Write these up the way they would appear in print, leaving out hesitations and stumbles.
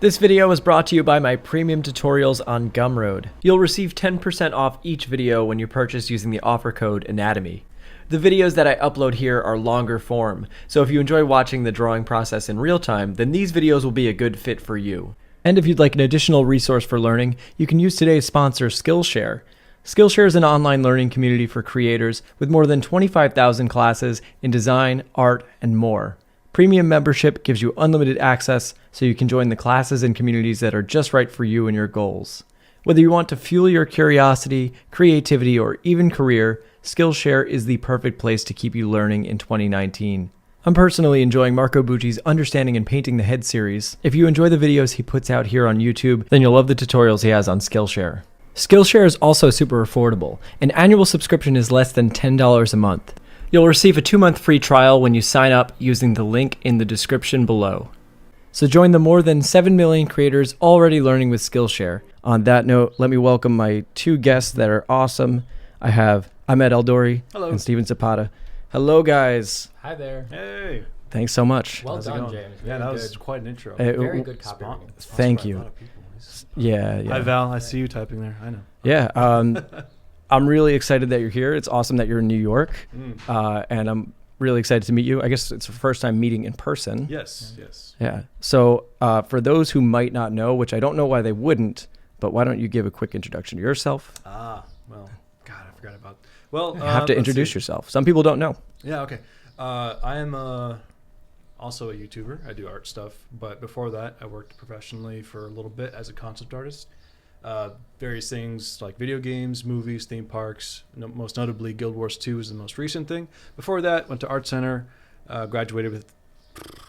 This video is brought to you by my premium tutorials on Gumroad. You'll receive 10% off each video when you purchase using the offer code ANATOMY. The videos that I upload here are longer form, so if you enjoy watching the drawing process in real time, then these videos will be a good fit for you. And if you'd like an additional resource for learning, you can use today's sponsor, Skillshare. Skillshare is an online learning community for creators with more than 25,000 classes in design, art, and more. Premium membership gives you unlimited access so you can join the classes and communities that are just right for you and your goals. Whether you want to fuel your curiosity, creativity, or even career, Skillshare is the perfect place to keep you learning in 2019. I'm personally enjoying Marco Bucci's Understanding and Painting the Head series. If you enjoy the videos he puts out here on YouTube, then you'll love the tutorials he has on Skillshare. Skillshare is also super affordable. An annual subscription is less than $10 a month. You'll receive a 2-month free trial when you sign up using the link in the description below. So join the more than 7 million creators already learning with Skillshare. On that note, let me welcome my two guests that are awesome. I have Ahmed Aldoori and Steven Zapata. Hello, guys. Hi there. Hey. Thanks so much. Well done, James. Yeah, that was quite an intro. Very good copywriting. Thank you. Yeah. Hi, Val. I see you typing there. I know. Yeah. I'm really excited that you're here. It's awesome that you're in New York. And I'm really excited to meet you. I guess it's the first time meeting in person. Yes. Yeah. So for those who might not know, which I don't know why they wouldn't, but why don't you give a quick introduction to yourself? Well, God, I forgot about. Well, you have to introduce yourself. Some people don't know. Yeah. Okay. I am also a YouTuber. I do art stuff, but before that, I worked professionally for a little bit as a concept artist. Various things like video games, movies, theme parks. Most notably, Guild Wars 2 is the most recent thing. Before that, went to Art Center, graduated with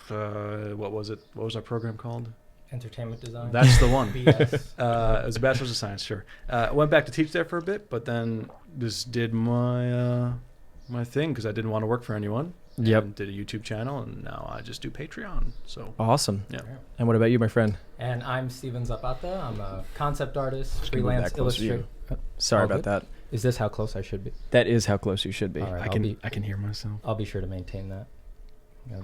what was it? What was our program called? Entertainment design. That's the one. BS. It was a bachelor's of science, sure. Went back to teach there for a bit, but then just did my my thing because I didn't want to work for anyone. Yep. Did a YouTube channel, and now I just do Patreon. So awesome. Yeah. And what about you, my friend? And I'm Steven Zapata. I'm a concept artist, freelance illustrator. Sorry about that. Is this how close I should be? That is how close you should be. All right, I can hear myself. I'll be sure to maintain that.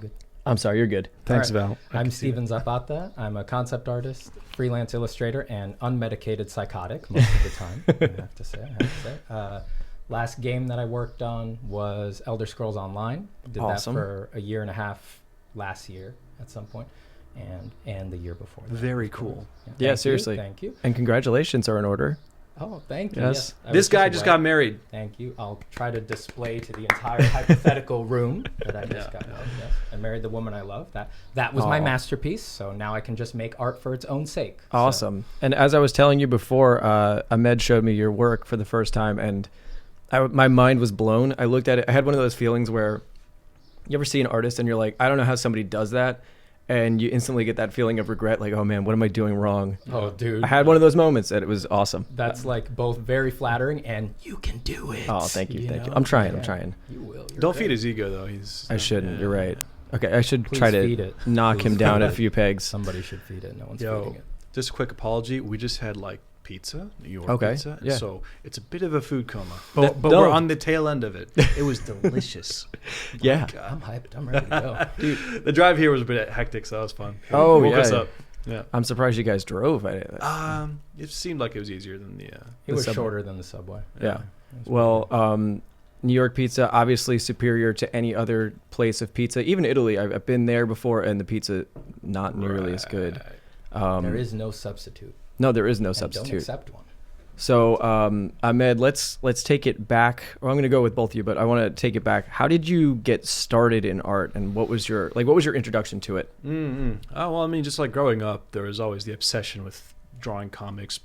Good. I'm sorry, you're good. Thanks, Right. Val. I'm Steven Zapata. I'm a concept artist, freelance illustrator, and unmedicated psychotic most of the time. I have to say. Last game that I worked on was Elder Scrolls Online. Did Awesome. that for a year and a half last year at some point, and the year before that. Very cool. Yeah, seriously. Thank you. And congratulations are in order. Oh, thank you. Yes. This guy just got married. Thank you. I'll try to display to the entire hypothetical room that I just got married. Yes. I married the woman I love. That was my masterpiece. So now I can just make art for its own sake. Awesome. And as I was telling you before, Ahmed showed me your work for the first time, and my mind was blown. I looked at it. I had one of those feelings where you ever see an artist and you're like, I don't know how somebody does that. And you instantly get that feeling of regret, like, oh man, what am I doing wrong? Oh, dude. I had one of those moments and it was awesome. That's like both very flattering and you can do it. Oh, thank you. I'm trying. You will. Don't feed his ego, though. I shouldn't. You're right. Okay, I should Please try feed to it. knock him down a few pegs. Somebody should feed it. No one's feeding it. Just a quick apology. We just had like pizza, New York Okay, pizza. yeah. So it's a bit of a food coma. But No. we're on the tail end of it. It was delicious. Yeah. I'm hyped. I'm ready to go. Dude, the drive here was a bit hectic, so that was fun. Oh, Woke yeah. us up. Yeah. I'm surprised you guys drove. It seemed like it was easier than the It was subway. shorter than the subway. Yeah. Well, New York pizza, obviously superior to any other place of pizza. Even Italy, I've been there before, and the pizza not nearly as good. There is no substitute. No, there is no And substitute. Don't accept one. So, Ahmed, let's take it back. Well, I'm going to go with both of you, but I want to take it back. How did you get started in art, and what was your introduction to it? Oh, well, I mean, just like growing up, there was always the obsession with drawing comics,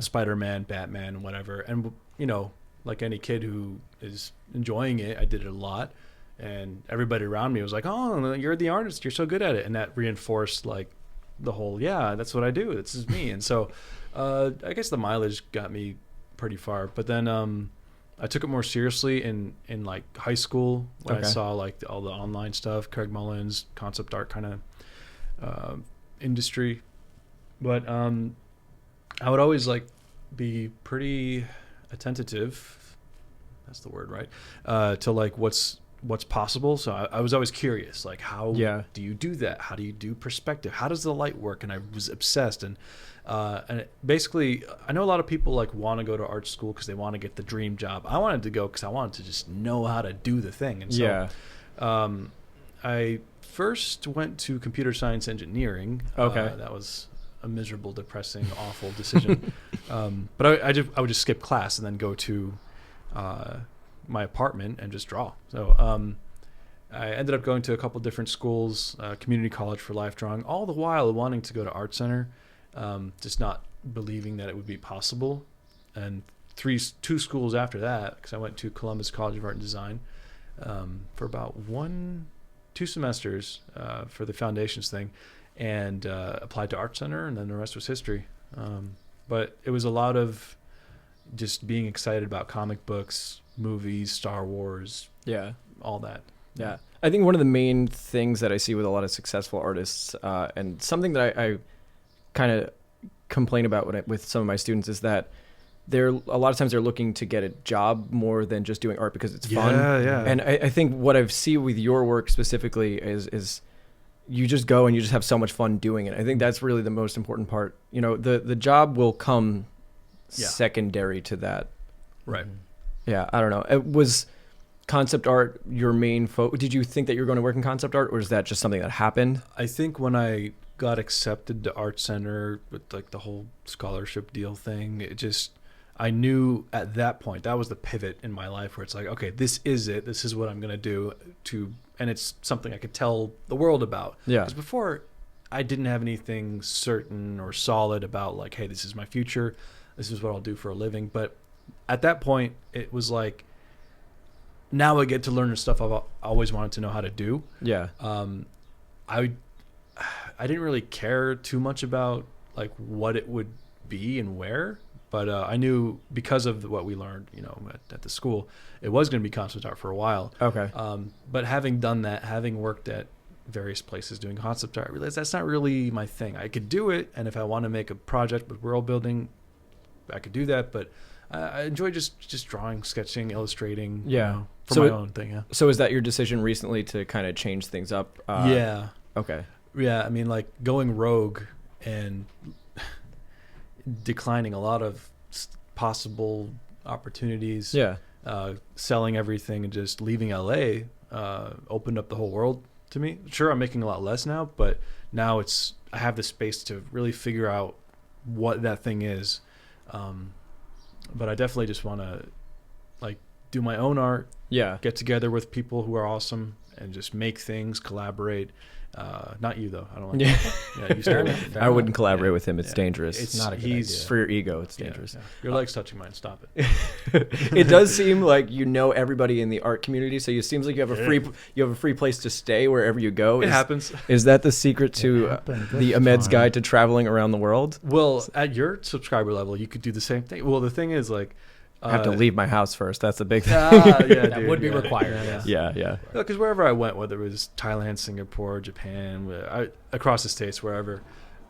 Spider-Man, Batman, whatever. And, you know, like any kid who is enjoying it, I did it a lot. And everybody around me was like, oh, you're the artist. You're so good at it. And that reinforced, like, the whole, yeah, that's what I do. This is me. And so I guess the mileage got me pretty far. But then I took it more seriously in like high school when I saw like all the online stuff, Craig Mullins, concept art kind of industry. But I would always like be pretty attentive. That's the word, right? To like what's what's possible. So I was always curious, like, how Yeah. do you do that? How do you do perspective? How does the light work? And I was obsessed. And basically, I know a lot of people like want to go to art school because they want to get the dream job. I wanted to go because I wanted to just know how to do the thing. And so I first went to computer science engineering. Okay. That was a miserable, depressing, awful decision. But I would just skip class and then go to my apartment and just draw. So I ended up going to a couple different schools, community college for life drawing, all the while wanting to go to art center, just not believing that it would be possible. And two schools after that, because I went to Columbus College of Art and Design for about 2 semesters for the foundations thing, and applied to art center, and then the rest was history. But it was a lot of just being excited about comic books, movies, Star Wars, all that. Yeah. I think one of the main things that I see with a lot of successful artists, and something that I kind of complain about with some of my students, is that a lot of times they're looking to get a job more than just doing art because it's fun. Yeah. And I think what I see with your work specifically is you just go and you just have so much fun doing it. I think that's really the most important part. You know, the job will come secondary to that. Right. Yeah, I don't know. It was concept art your main focus? Did you think that you were going to work in concept art, or is that just something that happened? I think when I got accepted to art center with like the whole scholarship deal thing, I knew at that point, that was the pivot in my life where it's like, okay, this is it. This is what I'm going to do and it's something I could tell the world about. Yeah. Because before I didn't have anything certain or solid about like, hey, this is my future. This is what I'll do for a living. But at that point, it was like, now I get to learn the stuff I've always wanted to know how to do. Yeah. I didn't really care too much about like what it would be and where, but I knew because of what we learned, at the school, it was going to be concept art for a while. Okay. But having done that, having worked at various places doing concept art, I realized that's not really my thing. I could do it, and if I want to make a project with world building, I could do that, but I enjoy just drawing, sketching, illustrating. Yeah. For my own thing. Yeah. So is that your decision recently to kind of change things up? Yeah. Okay. Yeah. I mean, like going rogue and declining a lot of possible opportunities. Yeah. Selling everything and just leaving LA opened up the whole world to me. Sure, I'm making a lot less now, but now I have the space to really figure out what that thing is. But I definitely just want to like do my own art. Yeah. Get together with people who are awesome and just make things, collaborate. Not you though. I don't like that. Yeah, you start. I wouldn't collaborate with him. It's dangerous. It's not a good idea. For your ego. It's dangerous. Yeah. Your leg's touching mine. Stop it. It does seem like you know everybody in the art community, so it seems like you have a free place to stay wherever you go. It happens. Is that the secret to the Ahmed's Guide to Traveling Around the World? Well, at your subscriber level, you could do the same thing. Well, the thing is, like, I have to leave my house first. That's the big thing. That would be required. Yeah. Because wherever I went, whether it was Thailand, Singapore, Japan, across the states, wherever,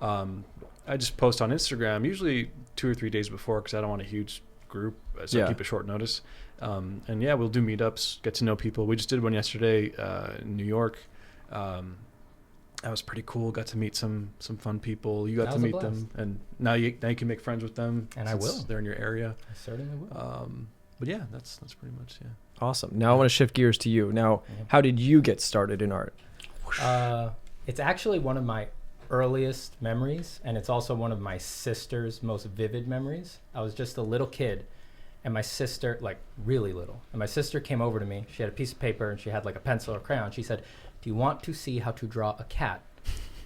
I just post on Instagram, usually 2 or 3 days before, because I don't want a huge group, so I keep a short notice. And we'll do meetups, get to know people. We just did one yesterday in New York. That was pretty cool. Got to meet some fun people. You got to meet them, and now you can make friends with them. And I will. They're in your area. I certainly will. But yeah, that's pretty much Awesome. Now I want to shift gears to you. Now, how did you get started in art? It's actually one of my earliest memories, and it's also one of my sister's most vivid memories. I was just a little kid, and my sister, like really little, and my sister came over to me. She had a piece of paper, and she had like a pencil or crayon. She said, "Do you want to see how to draw a cat?"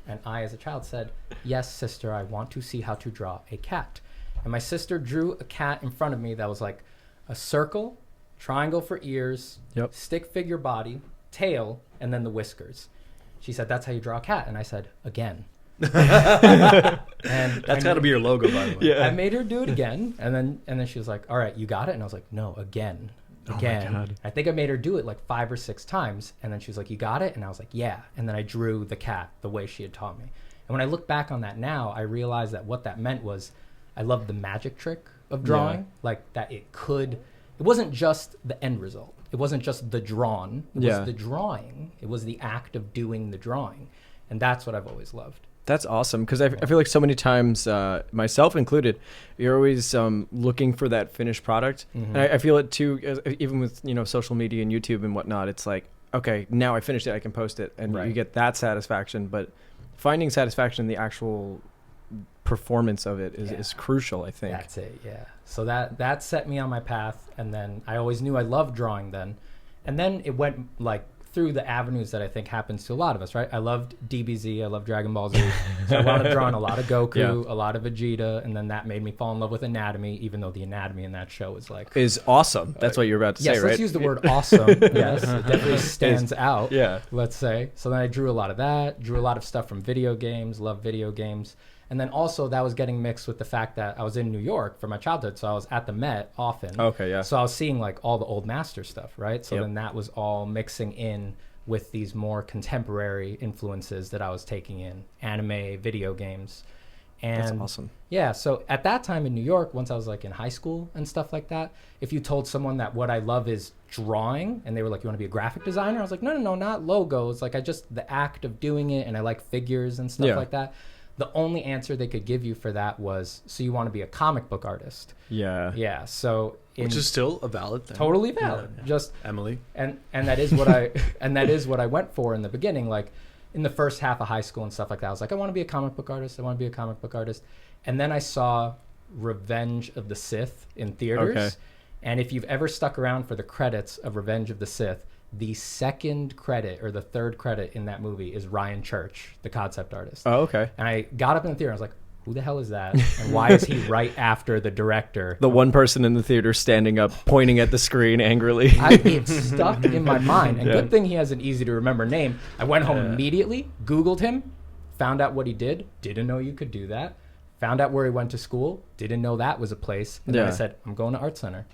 And I, as a child, said, "Yes, sister, I want to see how to draw a cat." And my sister drew a cat in front of me that was like a circle, triangle for ears, stick figure body, tail, and then the whiskers. She said, "That's how you draw a cat." And I said, "Again." And that's got to be your logo, by the way. Yeah. I made her do it again, and then she was like, "All right, you got it?" And I was like, "No, again." Again. Oh my God. I think I made her do it like 5 or 6 times, and then she was like, "You got it?" And I was like, "Yeah." And then I drew the cat the way she had taught me. And when I look back on that now, I realized that what that meant was I loved the magic trick of drawing, like that it could it wasn't just the end result. It wasn't just the drawn. It was the drawing. It was the act of doing the drawing. And that's what I've always loved. That's awesome, because I feel like so many times, myself included, you're always looking for that finished product. And I feel it too, even with social media and YouTube and whatnot. It's like, okay, now I finished it, I can post it, and you get that satisfaction. But finding satisfaction in the actual performance of it is crucial, I think. That's it, yeah. So that set me on my path, and then I always knew I loved drawing then. And then it went like through the avenues that I think happens to a lot of us, right? I loved DBZ, I loved Dragon Ball Z. So I wound up drawing a lot of Goku, a lot of Vegeta, and then that made me fall in love with anatomy, even though the anatomy in that show is awesome. That's what you're about to say, right? Yes, let's use the word awesome. Yes, it definitely stands out, let's say. So then I drew a lot of that, drew a lot of stuff from video games, loved video games. And then also that was getting mixed with the fact that I was in New York for my childhood. So I was at the Met often. Okay, yeah. So I was seeing like all the old master stuff, right? So then that was all mixing in with these more contemporary influences that I was taking in, anime, video games. And that's awesome. Yeah, so at that time in New York, once I was like in high school and stuff like that, if you told someone that what I love is drawing and they were like, you want to be a graphic designer? I was like, no, not logos. Like the act of doing it, and I like figures and stuff like that. The only answer they could give you for that was, so you want to be a comic book artist? Yeah. So which is still a valid thing. Totally valid. Yeah. Just Emily. And that is what I went for in the beginning. Like in the first half of high school and stuff like that, I was like, I want to be a comic book artist. And then I saw Revenge of the Sith in theaters. Okay. And if you've ever stuck around for the credits of Revenge of the Sith, the second credit or the third credit in that movie is Ryan Church, the concept artist. Oh, okay. And I got up in the theater and I was like, who the hell is that? And why is he right after the director? The one person in the theater standing up, pointing at the screen angrily. It stuck in my mind. And good thing he has an easy to remember name. I went home immediately, Googled him, found out what he did, didn't know you could do that, found out where he went to school, didn't know that was a place. And then I said, I'm going to Art Center.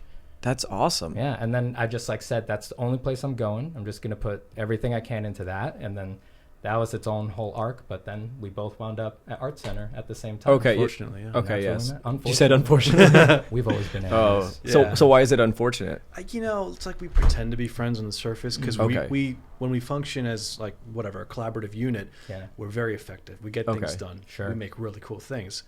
That's awesome. Yeah, and then I just said, that's the only place I'm going. I'm just going to put everything I can into that. And then that was its own whole arc. But then we both wound up at Art Center at the same time. Okay. Unfortunately, yeah. Okay, yes. You said unfortunate. We've always been enemies. So why is it unfortunate? It's like we pretend to be friends on the surface because we when we function as like whatever a collaborative unit, we're very effective. We get things done. Sure. We make really cool things.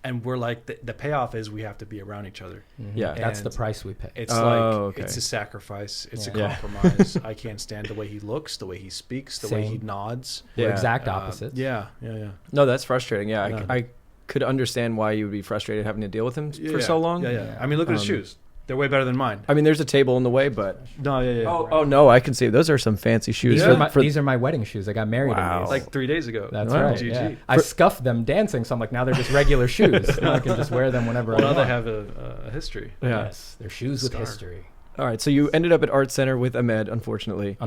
And we're like, the payoff is we have to be around each other. Mm-hmm. Yeah, that's the price we pay. It's it's a sacrifice. It's a compromise. I can't stand the way he looks, the way he speaks, the way he nods. We're exact opposites. Yeah. No, that's frustrating. Yeah, I could understand why you would be frustrated having to deal with him for so long. Yeah. I mean, look at his shoes. They're way better than mine. I mean, there's a table in the way, but no, Oh no, I can see those are some fancy shoes. These are my wedding shoes. I got married in these. Like 3 days ago. That's right. GG. Yeah. I scuffed them dancing, so I'm like, now they're just regular shoes. Now I can just wear them whenever I want. Now they have a history. Yeah. Yes, they're shoes with history. All right, so you ended up at Art Center with Ahmed, unfortunately.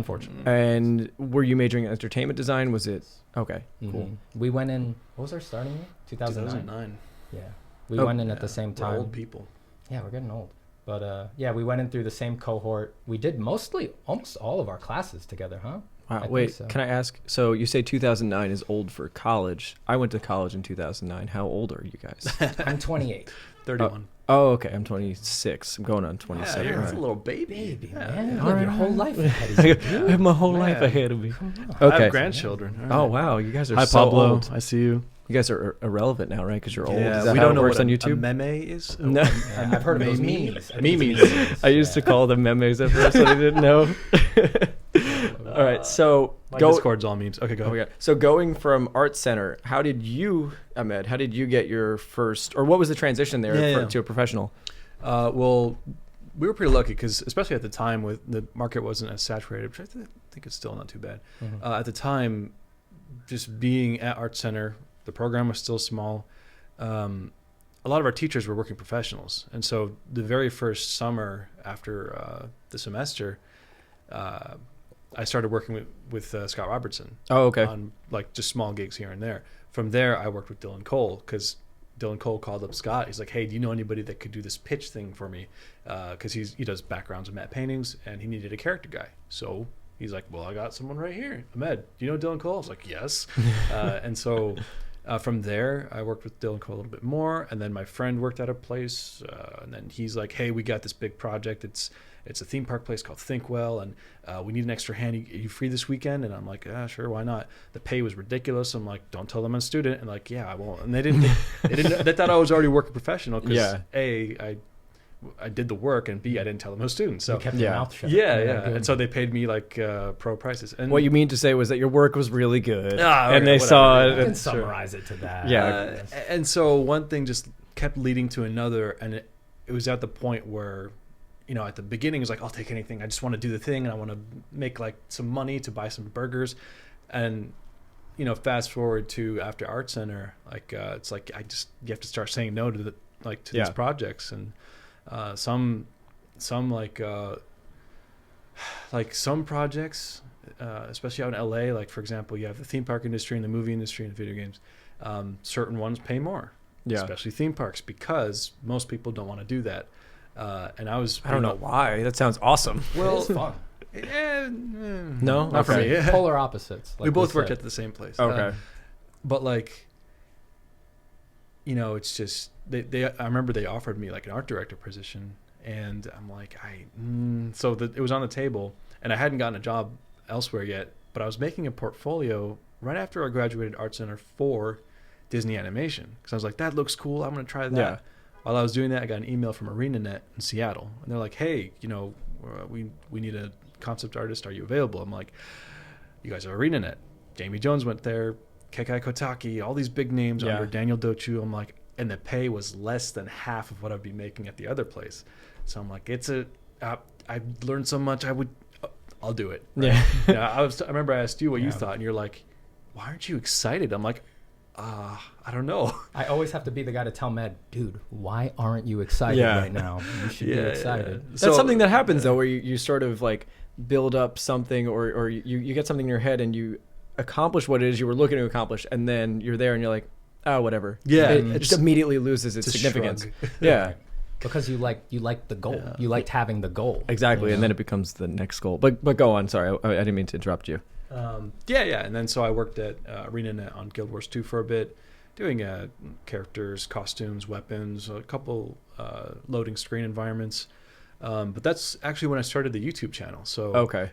And were you majoring in entertainment design? Was it okay? Cool. We went in. What was our starting year? 2009. Yeah, we went in at the same time. We're old people. Yeah, we're getting old. But we went in through the same cohort. We did almost all of our classes together, huh? Wow. Wait, can I ask? So you say 2009 is old for college. I went to college in 2009. How old are you guys? I'm 28. 31. Oh, okay. I'm 26. I'm going on 27. Yeah, you're a little baby. Man. You have your whole life ahead of you. I have my whole life ahead of me. Okay. I have grandchildren. Right. Oh, wow. You guys are Hi, so Pablo. old. I see you. You guys are irrelevant now, right? Because you're old. Yeah, is that we how don't it know works what on YouTube? A meme is? No. I've heard of those memes. Memes. I used to call them memes at first, but I didn't know. All right, so my Discord's all memes. Okay, go ahead. Okay. So going from Art Center, how did you, Ahmed, get your first, or what was the transition there to a professional? Well, we were pretty lucky because, especially at the time, with the market wasn't as saturated, which I think it's still not too bad. Mm-hmm. At the time, just being at Art Center, the program was still small. A lot of our teachers were working professionals, and so the very first summer after the semester, I started working with Scott Robertson. Oh, okay. On like just small gigs here and there. From there, I worked with Dylan Cole because Dylan Cole called up Scott. He's like, "Hey, do you know anybody that could do this pitch thing for me?" Because he does backgrounds of matte paintings, and he needed a character guy. So he's like, "Well, I got someone right here, Ahmed. Do you know Dylan Cole?" I was like, "Yes." And so From there, I worked with Dylan Cole a little bit more, and then my friend worked at a place, and then he's like, "Hey, we got this big project. It's a theme park place called Thinkwell, and we need an extra hand. Are you free this weekend?" And I'm like, "Sure, why not?" The pay was ridiculous. I'm like, "Don't tell them I'm a student." And like, "Yeah, I won't." And they didn't. They thought I was already working professional because I did the work, and B, I didn't tell them I was a student. So you kept your mouth shut. Yeah. And so they paid me like pro prices. And what you mean to say was that your work was really good, okay, and they whatever. saw You it. can summarize it to that. Yeah. And so one thing just kept leading to another, and it was at the point where, at the beginning it was like, I'll take anything. I just want to do the thing, and I want to make like some money to buy some burgers. And fast forward to after Art Center, like it's like you have to start saying no to these projects, and some some projects, especially out in LA, like for example, you have the theme park industry and the movie industry and video games. Certain ones pay more, especially theme parks, because most people don't want to do that. And I don't know why. That sounds awesome. Well, it's fun. No, not for me. Polar opposites. We both worked at the same place. Okay. But it's just I remember they offered me like an art director position, and I'm like, it was on the table, and I hadn't gotten a job elsewhere yet, but I was making a portfolio right after I graduated Art Center for Disney animation, because I was like, that looks cool, I'm going to try that. Yeah. While I was doing that, I got an email from ArenaNet in Seattle, and they're like, hey, we need a concept artist, are you available? I'm like, you guys are ArenaNet. Jamie Jones went there, Kekai Kotaki, all these big names under Daniel Dochu. I'm like, and the pay was less than half of what I'd be making at the other place. So I'm like, I've learned so much, I'll do it. Right? Yeah. I remember I asked you what you thought, and you're like, why aren't you excited? I'm like, I don't know. I always have to be the guy to tell Matt, dude, why aren't you excited right now? You should be excited. Yeah. That's something that happens though, where you sort of like build up something, or you get something in your head and you accomplish what it is you were looking to accomplish, and then you're there and you're like, oh, whatever. Yeah. It just immediately loses its significance. Yeah. Because you like the goal. Yeah. You liked having the goal. Exactly. And then it becomes the next goal. But go on. Sorry. I didn't mean to interrupt you. And then so I worked at ArenaNet on Guild Wars 2 for a bit, doing characters, costumes, weapons, a couple loading screen environments. But that's actually when I started the YouTube channel. So, okay.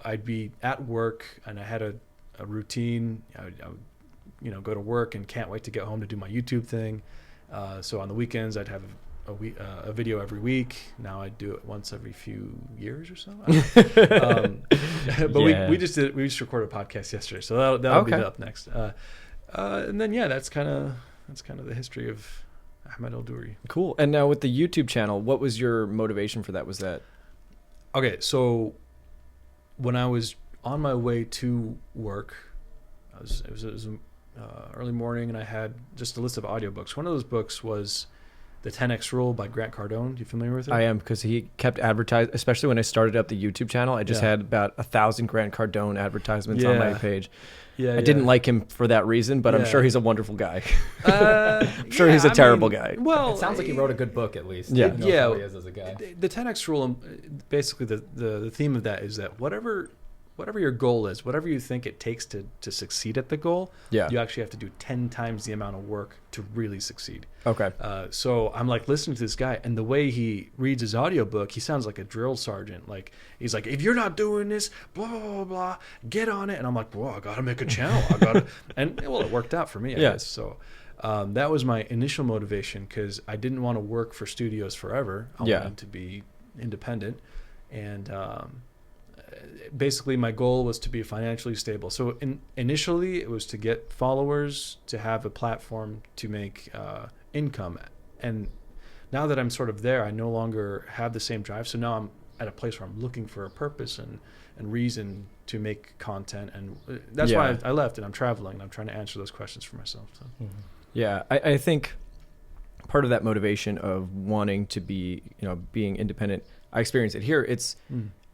I'd be at work and I had a routine. I would, go to work and can't wait to get home to do my YouTube thing. So on the weekends, I'd have a video every week. Now I do it once every few years or so. But we just recorded a podcast yesterday, so that'll be up next. And then that's kind of the history of Ahmed Aldoori. Cool. And now with the YouTube channel, what was your motivation for that? Was that okay? So when I was on my way to work, it was early morning, and I had just a list of audiobooks. One of those books was The 10X Rule by Grant Cardone. You familiar with it? I am, because he kept advertising, especially when I started up the YouTube channel. I just had about 1,000 Grant Cardone advertisements on my page. I didn't like him for that reason, but I'm sure he's a wonderful guy. I'm sure he's a terrible guy. Well, it sounds like he wrote a good book, at least. Yeah. How he is as a guy. The 10X Rule, basically the theme of that is that whatever your goal is, whatever you think it takes to succeed at the goal, you actually have to do 10 times the amount of work to really succeed. Okay. So I'm like listening to this guy, and the way he reads his audiobook, he sounds like a drill sergeant. Like he's like, if you're not doing this, blah, blah, blah, blah, get on it. And I'm like, well, I got to make a channel. And it worked out for me, I guess. So that was my initial motivation, because I didn't want to work for studios forever. I wanted to be independent. And basically my goal was to be financially stable. So initially it was to get followers, to have a platform to make income. And now that I'm sort of there, I no longer have the same drive. So now I'm at a place where I'm looking for a purpose and reason to make content. And that's why I left, and I'm traveling, and I'm trying to answer those questions for myself. So. Mm-hmm. Yeah, I think part of that motivation of wanting to be, being independent, I experience it here.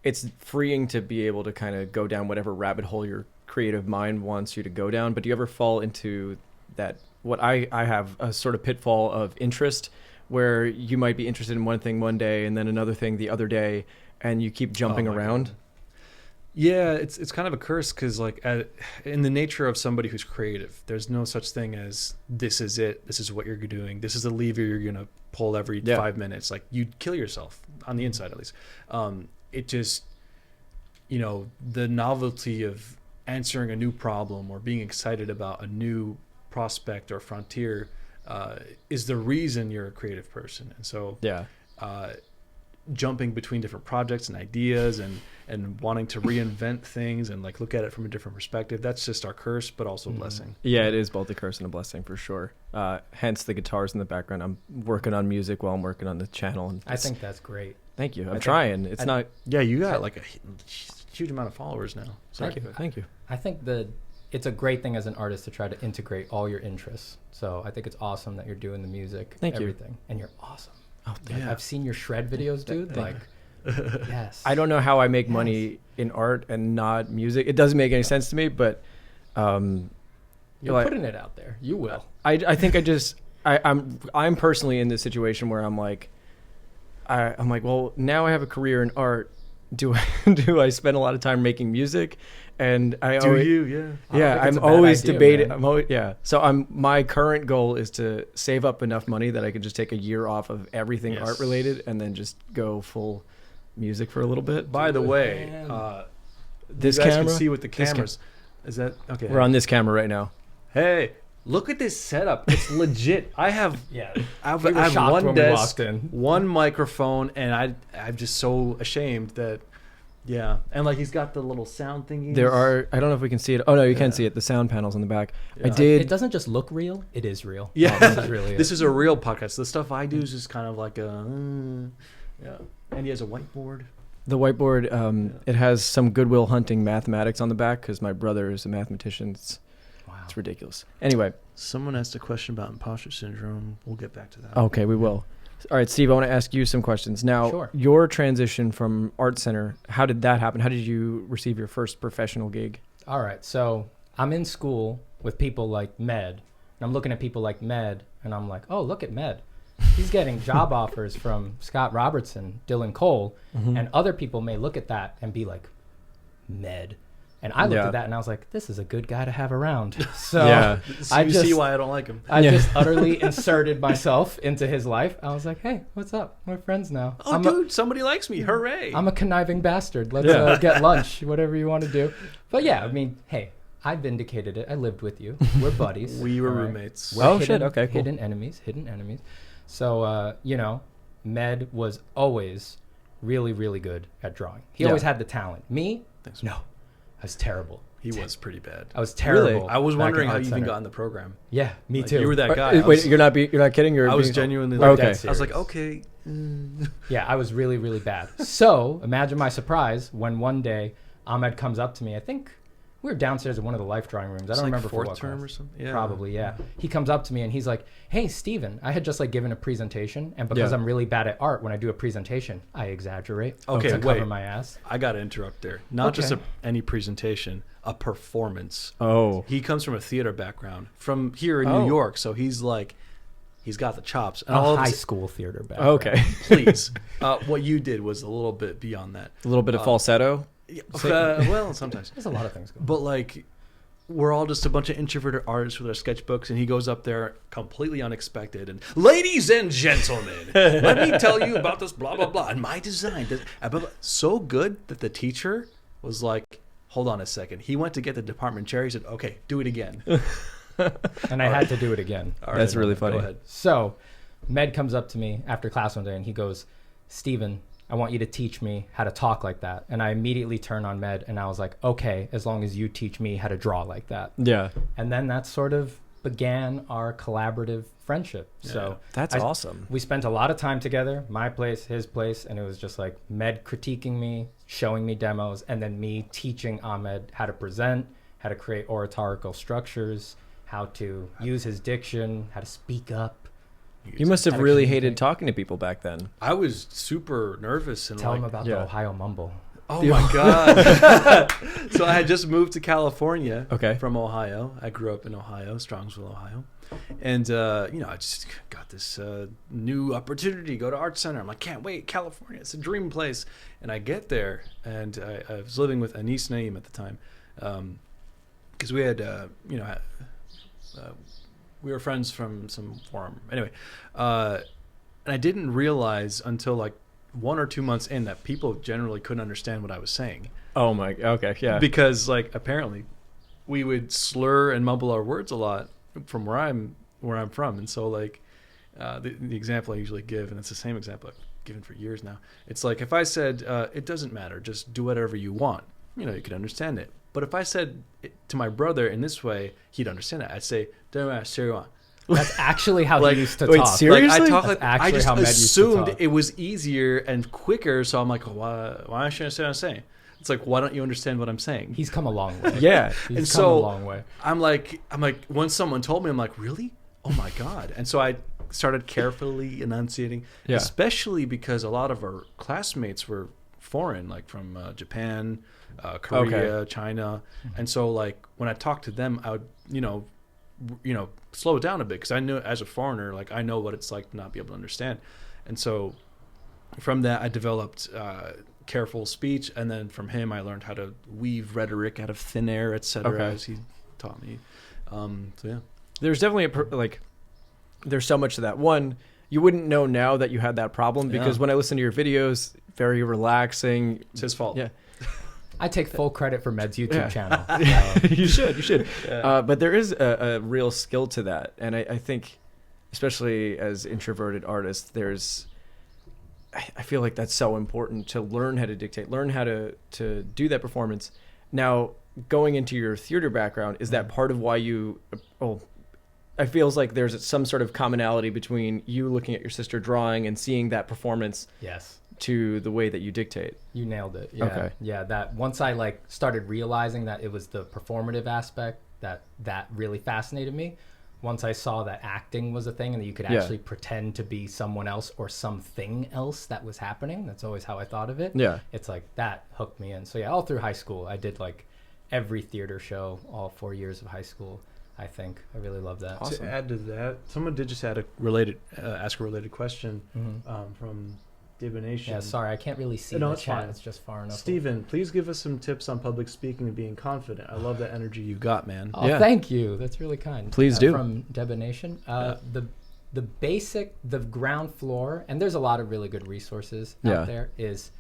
It's freeing to be able to kind of go down whatever rabbit hole your creative mind wants you to go down. But do you ever fall into that, what I have a sort of pitfall of interest, where you might be interested in one thing one day and then another thing the other day, and you keep jumping around? Yeah, it's kind of a curse because like in the nature of somebody who's creative, there's no such thing as this is it. This is what you're doing. This is the lever you're gonna pull every 5 minutes. Like you'd kill yourself on the inside at least. It just, the novelty of answering a new problem or being excited about a new prospect or frontier is the reason you're a creative person. And so jumping between different projects and ideas and wanting to reinvent things and like look at it from a different perspective, that's just our curse, but also a blessing. Yeah, it is both a curse and a blessing for sure. Hence the guitars in the background. I'm working on music while I'm working on the channel. And I think that's great. Thank you. I'm trying. It's not. Yeah, you got like a huge amount of followers now. So Thank you. I think it's a great thing as an artist to try to integrate all your interests. So I think it's awesome that you're doing the music, everything, and you're awesome. Oh, yeah. I've seen your shred videos, dude. Like, yes. I don't know how I make money in art and not music. It doesn't make any sense to me, but you're putting it out there. You will. I think I'm personally in this situation where I'm like, well, now I have a career in art. Do I spend a lot of time making music? And I'm always debating. So my current goal is to save up enough money that I can just take a year off of everything art related and then just go full music for a little bit. By the way, this you guys camera, can see with the cameras. Is that okay? We're on this camera right now. Hey, look at this setup. It's legit. I have I have one desk, one microphone, and I'm just so ashamed that. Yeah, and like he's got the little sound thingy. I don't know if we can see it. Oh no, you can see it. The sound panels on the back. Yeah. It doesn't just look real; it is real. Yeah, this is a real podcast. The stuff I do is just kind of like and he has a whiteboard. The whiteboard, it has some Goodwill Hunting mathematics on the back because my brother is a mathematician. It's ridiculous. Anyway, someone asked a question about imposter syndrome. We'll get back to that. Okay, we will. All right, Steve, I want to ask you some questions. Now, your transition from Art Center, how did that happen? How did you receive your first professional gig? All right, so I'm in school with people like Med, and I'm looking at people like Med, and I'm like, oh, look at Med. He's getting job offers from Scott Robertson, Dylan Cole, and other people may look at that and be like, Med. And I looked at that and I was like, this is a good guy to have around. So you see why I don't like him. I just utterly inserted myself into his life. I was like, hey, what's up? We're friends now. Oh, dude, somebody likes me. Hooray. I'm a conniving bastard. Let's get lunch, whatever you want to do. But yeah, I mean, hey, I vindicated it. I lived with you. We're buddies. We were roommates. We're Okay, cool. Hidden enemies. So, Med was always really, really good at drawing. He always had the talent. Me? No. I was terrible. He was pretty bad. I was terrible. Really? I was wondering how you even got in the program. Yeah, me too. You were that guy. Wait, you're not kidding? I was genuinely okay. I was like, okay. Yeah, I was really, really bad. So imagine my surprise when one day Ahmed comes up to me. I think we were downstairs in one of the life drawing rooms. I don't remember fourth for what term class. or something. Yeah. Probably, yeah. He comes up to me and he's like, hey, Steven, I had just given a presentation, and because I'm really bad at art, when I do a presentation, I exaggerate to cover my ass. I got to interrupt there. Not just any presentation, a performance. Oh. He comes from a theater background from here in New York, so he's like, he's got the chops. And all high school theater background. Okay. Please. What you did was a little bit beyond that. A little bit of falsetto? Well, sometimes. There's a lot of things going on. But we're all just a bunch of introverted artists with our sketchbooks, and he goes up there completely unexpected and, ladies and gentlemen, let me tell you about this blah, blah, blah, and my design. So good that the teacher was like, hold on a second. He went to get the department chair. He said, okay, do it again. And I had to do it again. That's really funny. Go ahead. So Med comes up to me after class one day, and he goes, Steven, I want you to teach me how to talk like that. And I immediately turned on Med and I was like, okay, as long as you teach me how to draw like that. Yeah. And then that sort of began our collaborative friendship. Yeah. So that's awesome. We spent a lot of time together, my place, his place, and it was just like Med critiquing me, showing me demos, and then me teaching Ahmed how to present, how to create oratorical structures, how to use his diction, how to speak up. You must have really hated talking to people back then. I was super nervous. And Tell him about the Ohio mumble. Oh my God. So I had just moved to California from Ohio. I grew up in Ohio, Strongsville, Ohio. And, I just got this new opportunity to go to Art Center. I'm like, can't wait, California. It's a dream place. And I get there, and I was living with Anis Naeem at the time. Because we had, we were friends from some forum. Anyway, and I didn't realize until like 1 or 2 months in that people generally couldn't understand what I was saying. Oh my, okay, yeah. Because like apparently we would slur and mumble our words a lot from where I'm from, and so like the example I usually give, and it's the same example I've given for years now. It's like if I said it doesn't matter, just do whatever you want. You could understand it. But if I said it to my brother in this way, he'd understand it. I'd say, "Don't matter, sure you want." That's actually how he used to wait, talk. seriously? Like, I just how assumed it was easier and quicker, so I'm like, why should I say what I'm saying? It's like, why don't you understand what I'm saying? He's come a long way. Yeah. He's come a long way. I'm like, when someone told me, I'm like, really? Oh my God. And so I started carefully enunciating, especially because a lot of our classmates were foreign, like from Japan, Korea, China. And so like when I talked to them, I would, slow it down a bit, because I knew as a foreigner, like I know what it's like to not be able to understand. And so from that, I developed careful speech, and then from him I learned how to weave rhetoric out of thin air, etc. as he taught me. So yeah, there's definitely there's so much to that. One, you wouldn't know now that you had that problem, because when I listen to your videos, very relaxing. It's his fault. Yeah. I take full credit for Med's YouTube channel. You should. But there is a real skill to that. And I think, especially as introverted artists, I feel like that's so important to learn how to dictate, learn how to do that performance. Now, going into your theater background, is that part of why I feels like there's some sort of commonality between you looking at your sister drawing and seeing that performance to the way that you dictate. You nailed it. Yeah. Okay. Yeah, that once I started realizing that it was the performative aspect that really fascinated me. Once I saw that acting was a thing and that you could actually pretend to be someone else or something else that was happening. That's always how I thought of it. Yeah. It's like that hooked me in. So yeah, all through high school, I did like every theater show, all 4 years of high school. I think I really love that. Awesome. To add to that, someone did just ask a related question from Divination. Yeah, sorry, I can't really see the chat. Fine. It's just far enough. Steven, please give us some tips on public speaking and being confident. I love that energy you got, man. Oh, thank you. That's really kind. Please do. From Divination. The basic, the ground floor, and there's a lot of really good resources out there, is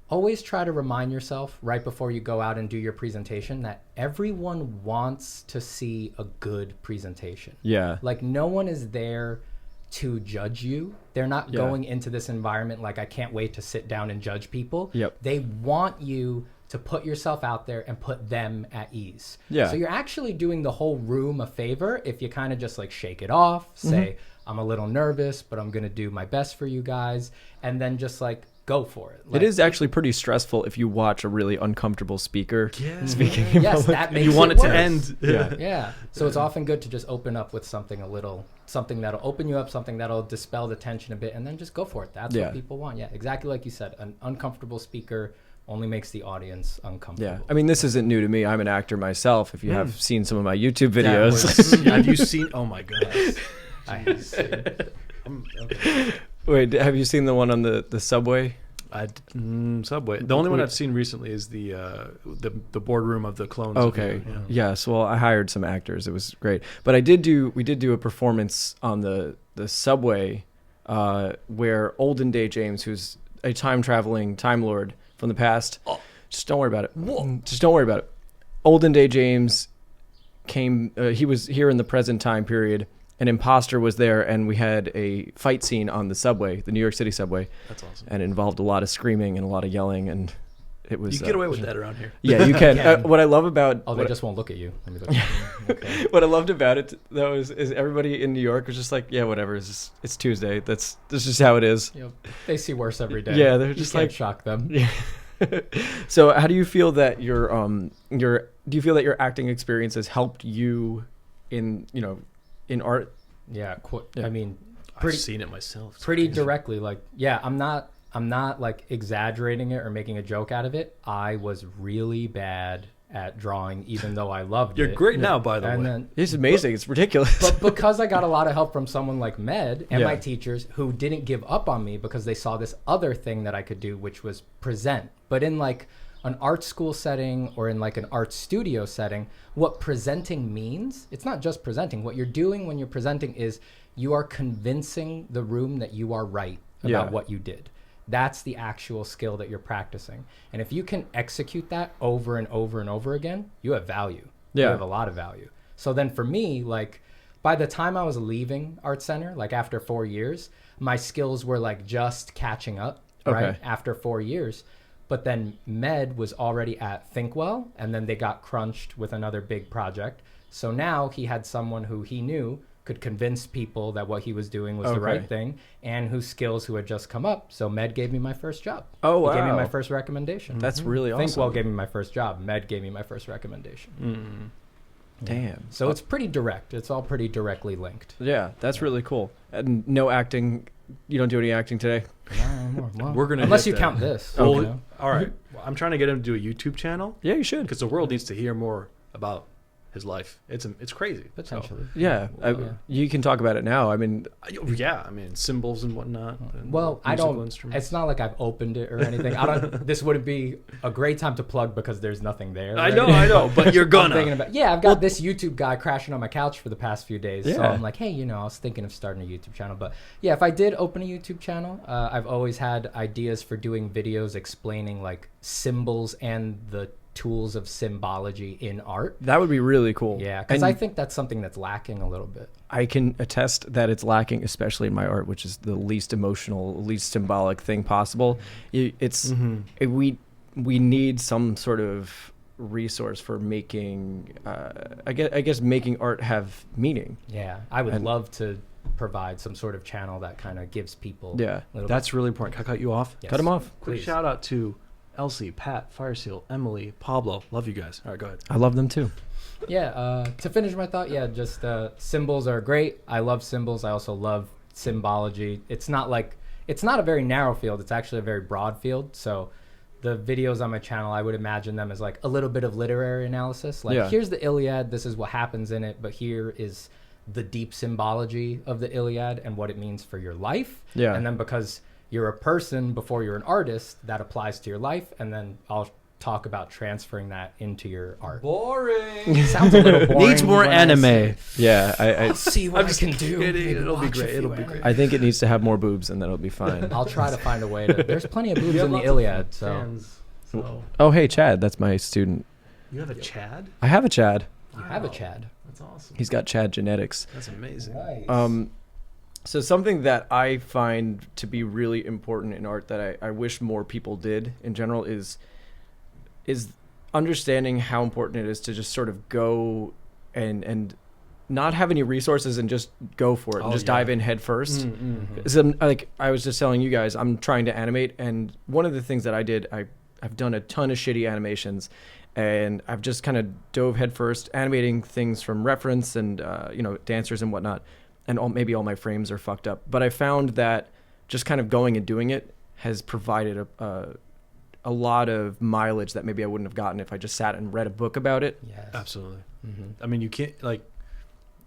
always try to remind yourself right before you go out and do your presentation that everyone wants to see a good presentation. Yeah. Like no one is there to judge you. They're not going into this environment like, I can't wait to sit down and judge people. Yep. They want you to put yourself out there and put them at ease. Yeah. So you're actually doing the whole room a favor if you kind of just like shake it off, say, I'm a little nervous, but I'm going to do my best for you guys. And then just like, go for it. Like, it is actually pretty stressful if you watch a really uncomfortable speaker speaking. Yes, that makes you want it to end. Yeah. So it's often good to just open up with something that'll open you up, something that'll dispel the tension a bit, and then just go for it. That's what people want. Yeah, exactly like you said. An uncomfortable speaker only makes the audience uncomfortable. Yeah, I mean, this isn't new to me. I'm an actor myself. If you have seen some of my YouTube videos. Have you seen? Oh my God. I have seen. Okay. Wait, have you seen the one on the subway? Subway. The only one I've seen recently is the boardroom of the clones. Okay. Yes. Well, I hired some actors. It was great. But we did do a performance on the subway where Olden Day James, who's a time traveling time lord from the past, just don't worry about it. Just don't worry about it. Olden Day James came. He was here in the present time period. An imposter was there, and we had a fight scene on the subway, the New York City subway. That's awesome. And it involved a lot of screaming and a lot of yelling, and it was. You can get away with that around here. Yeah, you can. What I love about they just won't look at you. Let me look at you. Okay. What I loved about it though is everybody in New York was just like, yeah, whatever. It's Tuesday. That's just how it is. Yep. They see worse every day. Yeah, they're just like shock them. Yeah. So, how do you feel that your acting experience has helped you in art? Yeah. I mean, I've seen it myself. Pretty directly. Like, yeah, I'm not I'm not like exaggerating it or making a joke out of it. I was really bad at drawing, even though I loved it. You're great now, by the way. Then, It's amazing. It's ridiculous. but because I got a lot of help from someone like Med and Yeah. my teachers who didn't give up on me because they saw this other thing that I could do, which was present. But in like an art school setting or in like an art studio setting, what presenting means, it's not just presenting. What you're doing when you're presenting is you are convincing the room that you are right about Yeah. what you did. That's the actual skill that you're practicing. And if you can execute that over and over and over again, you have value. You Yeah. have a lot of value. So then for me, like by the time I was leaving Art Center, like after 4 years, my skills were like just catching up, right? Okay. After 4 years. But then Med was already at Thinkwell, and then they got crunched with another big project. So now he had someone who he knew could convince people that what he was doing was the Okay. right thing, and whose skills who had just come up. So Med gave me my first job. Oh, He gave me wow. my first recommendation. That's really awesome. Thinkwell gave me my first job. Med gave me my first recommendation. Damn. So it's pretty direct. It's all pretty directly linked. Yeah, that's really cool. And no acting. You don't do any acting today? We're gonna unless get you there. count this. Well, you know? all right. Well, I'm trying to get him to do a YouTube channel Yeah, you should. because the world needs to hear more about his life. It's crazy. So, Potentially. Yeah, Yeah. you can talk about it now. I mean, yeah, I mean symbols and whatnot. And Well, I musical don't. instruments. It's not like I've opened it or anything. I don't. This wouldn't be a great time to plug because there's nothing there. I right? know, but you're I'm gonna. thinking about. Yeah, I've got this YouTube guy crashing on my couch for the past few days. So Yeah. I'm like, hey, you know, I was thinking of starting a YouTube channel. But yeah, if I did open a YouTube channel, I've always had ideas for doing videos explaining like symbols and the tools of symbology in art. that would be really cool. Yeah, because And I think that's something that's lacking a little bit. I can attest that it's lacking, especially in my art, which is the least emotional, least symbolic thing possible. It's we need some sort of resource for making, I guess making art have meaning. Yeah, I would And- love to provide some sort of channel that kind of gives people. Yeah. a little That's really important. Can I cut you off? bit. Cut him off. Quick Please. shout out to Elsie, Pat, Fireseal, Emily, Pablo. Love you guys. All right, go ahead. I love them too. Yeah, to finish my thought, yeah, just symbols are great. I love symbols. I also love symbology. It's not a very narrow field. It's actually a very broad field. So the videos on my channel, I would imagine them as like a little bit of literary analysis. Like, Yeah. here's the Iliad. This is what happens in it. But here is the deep symbology of the Iliad and what it means for your life. Yeah. And then because you're a person before you're an artist, that applies to your life. And then I'll talk about transferring that into your art. Boring. Sounds a little boring. Needs more when I anime. say- Yeah, I'll see what I'm I just can do. kidding. Maybe It'll be watch a great. few It'll be anime. great. I think it needs to have more boobs, and then it'll be fine. I'll try to find a way to. There's plenty of boobs in the Iliad, so So Oh, hey, Chad, that's my student. you have a Chad? I have a Chad. you have a Chad. That's awesome. He's got Chad genetics. That's amazing. So something that I find to be really important in art that I wish more people did in general is understanding how important it is to just sort of go and not have any resources and just go for it and Oh, just yeah. dive in head first. Mm-hmm. So, like I was just telling you guys, I'm trying to animate, and one of the things that I did, I've done a ton of shitty animations, and I've just kind of dove headfirst, animating things from reference and dancers and whatnot, and maybe all my frames are fucked up. But I found that just kind of going and doing it has provided a lot of mileage that maybe I wouldn't have gotten if I just sat and read a book about it. Yes. Absolutely. Mm-hmm. I mean, you can't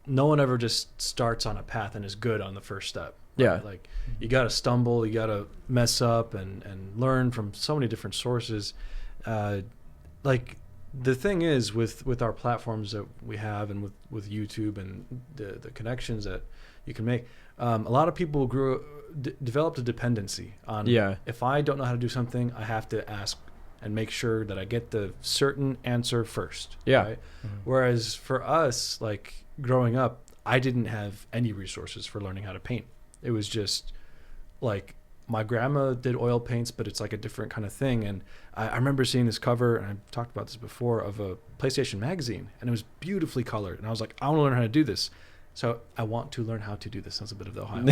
no one ever just starts on a path and is good on the first step. Yeah. Like you got to stumble, you got to mess up and learn from so many different sources. Like the thing is with our platforms that we have and with YouTube and the connections that you can make, a lot of people developed a dependency on, if I don't know how to do something, I have to ask and make sure that I get the certain answer first. Yeah. Right? Whereas for us, like growing up, I didn't have any resources for learning how to paint. It was just like my grandma did oil paints, but it's like a different kind of thing. And I remember seeing this cover, and I've talked about this before, of a PlayStation magazine, and it was beautifully colored. And I was like, I want to learn how to do this. So I want to learn how to do this. That's a bit of the Ohio.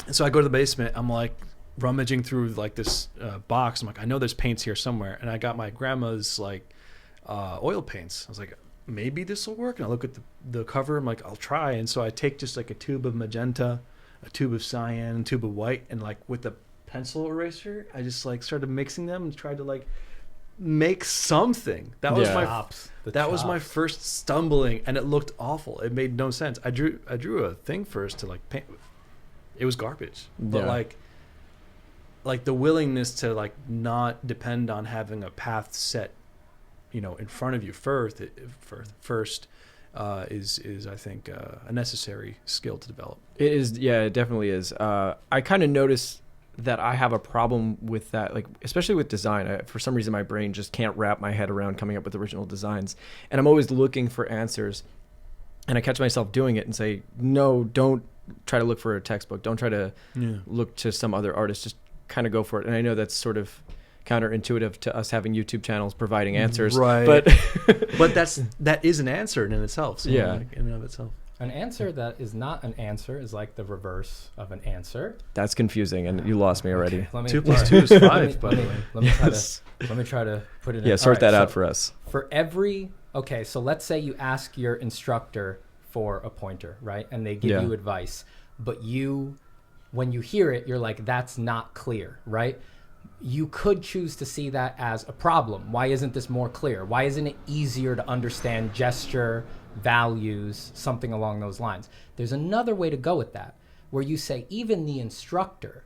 And so I go to the basement. I'm like rummaging through like this box. I'm like, I know there's paints here somewhere. And I got my grandma's like oil paints. I was like, maybe this will work. And I look at the cover. I'm like, I'll try. And so I take just like a tube of magenta, a tube of cyan, a tube of white, and like with the pencil eraser. I just like started mixing them and tried to like make something. That was my first stumbling, and it looked awful. It made no sense. I drew a thing first to like paint. It was garbage, but like the willingness to like not depend on having a path set, in front of you first is I think a necessary skill to develop. It is, yeah, it definitely is. I kind of notice that I have a problem with that, like especially with design. For some reason, my brain just can't wrap my head around coming up with original designs, and I'm always looking for answers. And I catch myself doing it and say, no, don't try to look for a textbook. Don't try to look to some other artist. Just kind of go for it. And I know that's sort of counterintuitive to us having YouTube channels providing answers, right? But that is an answer in itself. So yeah, like in and of itself. An answer that is not an answer is like the reverse of an answer. That's confusing, and you lost me already. Okay, 2 + 2 is 5. By the way, let me try to put it. Yeah, in. sort that out so for us. For every so let's say you ask your instructor for a pointer, right? And they give you advice, but when you hear it, you're like, that's not clear, right? You could choose to see that as a problem. Why isn't this more clear? Why isn't it easier to understand gesture, values, something along those lines? There's another way to go with that, where you say even the instructor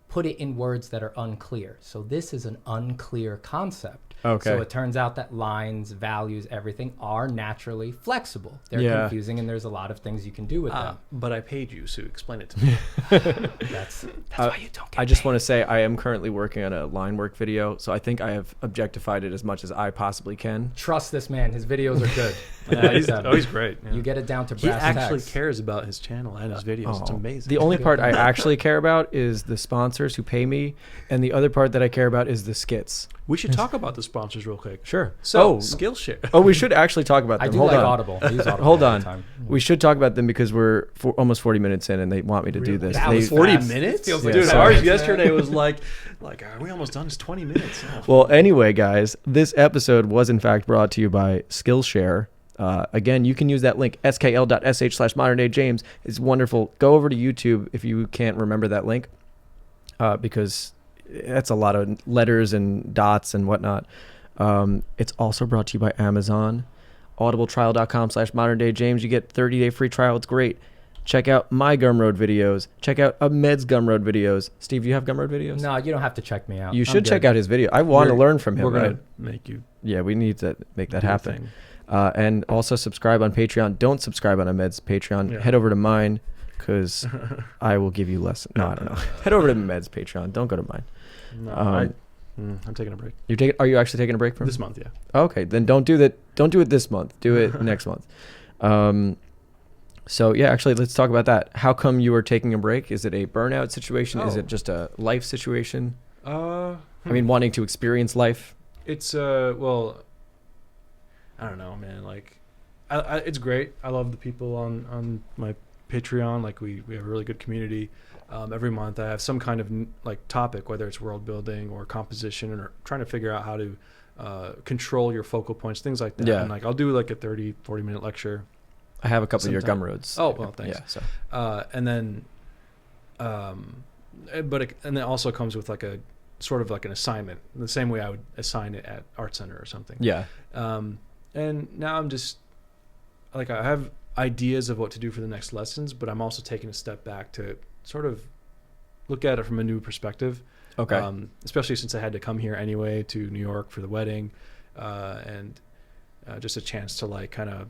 put it in words that are unclear. So this is an unclear concept. Okay. So it turns out that lines, values, everything are naturally flexible. They're confusing, and there's a lot of things you can do with them. But I paid you, so explain it to me. That's why you don't get I just want to say I am currently working on a line work video, so I think I have objectified it as much as I possibly can. Trust this man. His videos are good. He's great. Yeah. You get it down to He brass actually tacks. cares about his channel and his videos. It's amazing. The only part I actually care about is the sponsors who pay me, and the other part that I care about is the skits. We should talk about the sponsors real quick. Sure. So, Skillshare. Oh, we should actually talk about them. I do Hold like on. Audible. I use Audible Hold all on. the time. We should talk about them because we're almost 40 minutes in, and they want me to do this. That They- was 40 fast. minutes? Feels like Dude, sorry. ours yesterday was like, are we almost done? It's 20 minutes. Oh. Well, anyway, guys, this episode was in fact brought to you by Skillshare. Again, you can use that link, skl.sh/moderndayjames. It's wonderful. Go over to YouTube if you can't remember that link, because that's a lot of letters and dots and whatnot. It's also brought to you by Amazon. audibletrial.com/moderndayjames. You get 30-day free trial. It's great. Check out my Gumroad videos. Check out Ahmed's Gumroad videos. Steve, you have Gumroad videos? No, you don't have to check me out. You should check out his video. I want to learn from him. We're going right? to make you Yeah, we need to make that do a happen. thing. And also subscribe on Patreon. Don't subscribe on Ahmed's Patreon. Yeah. Head over to mine because I will give you less. No, I don't know. Head over to Ahmed's Patreon. Don't go to mine. No, I'm taking a break. Are you actually taking a break from This month, yeah. Okay, then don't do that. Don't do it this month. Do it next month. So yeah, actually, let's talk about that. How come you were taking a break? Is it a burnout situation? Is it just a life situation? I mean, wanting to experience life. It's well, I don't know, man. Like, it's great. I love the people on my Patreon. Like, we have a really good community. Every month I have some kind of like topic, whether it's world building or composition or trying to figure out how to control your focal points, things like that. Yeah. And like I'll do like a 40 minute lecture. I have a couple of your Sometimes. Gumroads. Oh, well, thanks. Yeah. So And then and it also comes with like a sort of like an assignment, the same way I would assign it at Art Center or something. yeah. And now I'm just like, I have ideas of what to do for the next lessons, but I'm also taking a step back to sort of look at it from a new perspective. Okay. Especially since I had to come here anyway to New York for the wedding, and just a chance to like kind of,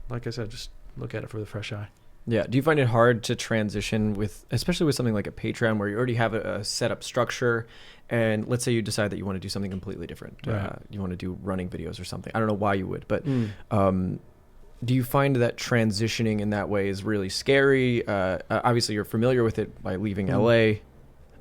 like I said, just look at it for the fresh eye. Yeah. Do you find it hard to transition especially with something like a Patreon where you already have a set up structure, and let's say you decide that you want to do something completely different. Right. You want to do running videos or something. I don't know why you would, but do you find that transitioning in that way is really scary? Obviously, you're familiar with it by leaving LA.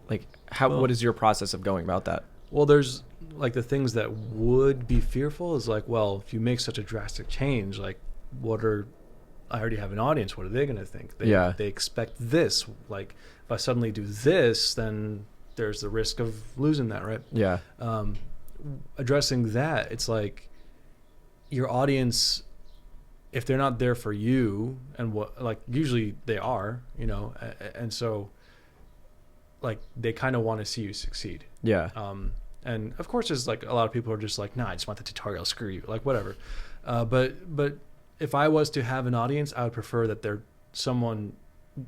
Like, what is your process of going about that? Well, there's like the things that would be fearful is like, well, if you make such a drastic change, like I already have an audience. What are they going to think? They expect this. Like, if I suddenly do this, then there's the risk of losing that, right? Yeah. Addressing that, it's like your audience, if they're not there for you, and what, like, usually they are, and so like they kind of want to see you succeed. Yeah. And of course, there's like a lot of people are just like, nah, I just want the tutorial. Screw you, like whatever. But if I was to have an audience, I would prefer that they're someone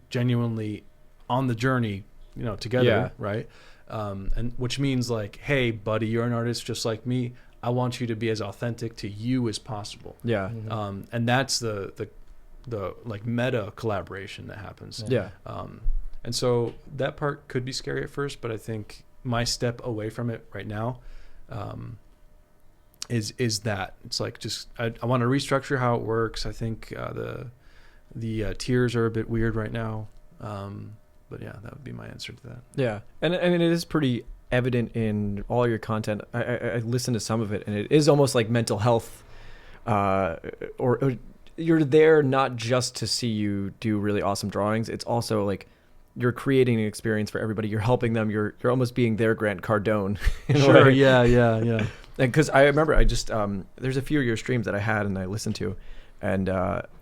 genuinely on the journey, you know, together, right? And which means like, hey, buddy, you're an artist just like me. I want you to be as authentic to you as possible. Yeah. And that's the like meta collaboration that happens. Yeah. And so that part could be scary at first, but I think my step away from it right now is that it's like just I want to restructure how it works. I think the tiers are a bit weird right now, but yeah, that would be my answer to that. Yeah, and it is pretty evident in all your content. I listened to some of it, and it is almost like mental health, or you're there not just to see you do really awesome drawings. It's also like you're creating an experience for everybody. You're helping them. You're almost being their Grant Cardone. Sure. Yeah. Because I remember I just there's a few of your streams that I had and I listened to, and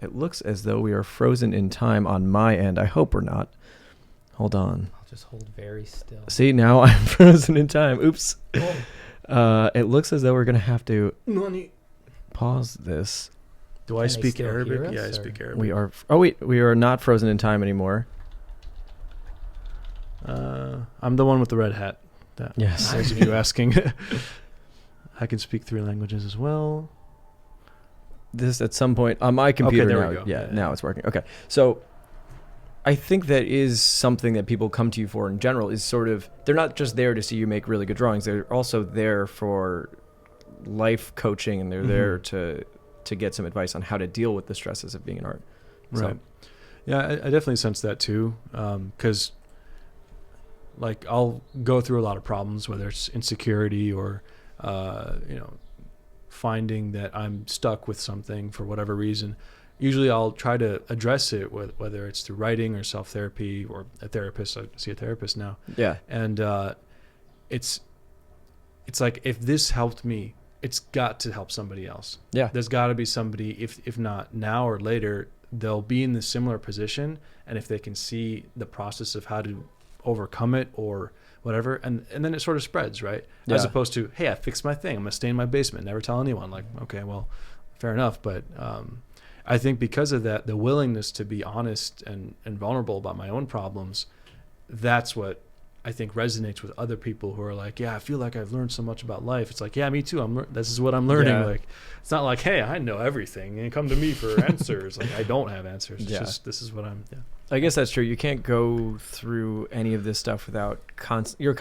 it looks as though we are frozen in time on my end. I hope we're not. Hold on. I'll just hold very still. See, now I'm frozen in time. Oops. It looks as though we're gonna have to pause this. Do I speak Arabic? Yeah, I speak Arabic. We are. Oh wait, we are not frozen in time anymore. I'm the one with the red hat. Yes. Those of you asking. I can speak 3 languages as well. This at some point on my computer there now. we go. Yeah, now it's working. Okay, so I think that is something that people come to you for in general. Is sort of they're not just there to see you make really good drawings. They're also there for life coaching, and they're there to get some advice on how to deal with the stresses of being an art. Right. Yeah, I definitely sense that too. Because like I'll go through a lot of problems, whether it's insecurity or finding that I'm stuck with something for whatever reason. Usually I'll try to address it, whether it's through writing or self-therapy or a therapist. I see a therapist now. Yeah. And it's like, if this helped me, it's got to help somebody else. Yeah. There's got to be somebody, if not now or later, they'll be in the similar position. And if they can see the process of how to overcome it or whatever, and then it sort of spreads, right? Yeah. As opposed to, hey, I fixed my thing, I'm gonna stay in my basement, never tell anyone. Like, okay, well, fair enough. But I think because of that, the willingness to be honest and vulnerable about my own problems, that's what I think resonates with other people who are like, yeah, I feel like I've learned so much about life. It's like, yeah, me too. This is what I'm learning. Yeah. Like, it's not like, hey, I know everything and come to me for answers. Like, I don't have answers. It's Yeah. just, this is what I'm. Yeah. I guess that's true. You can't go through any of this stuff without you're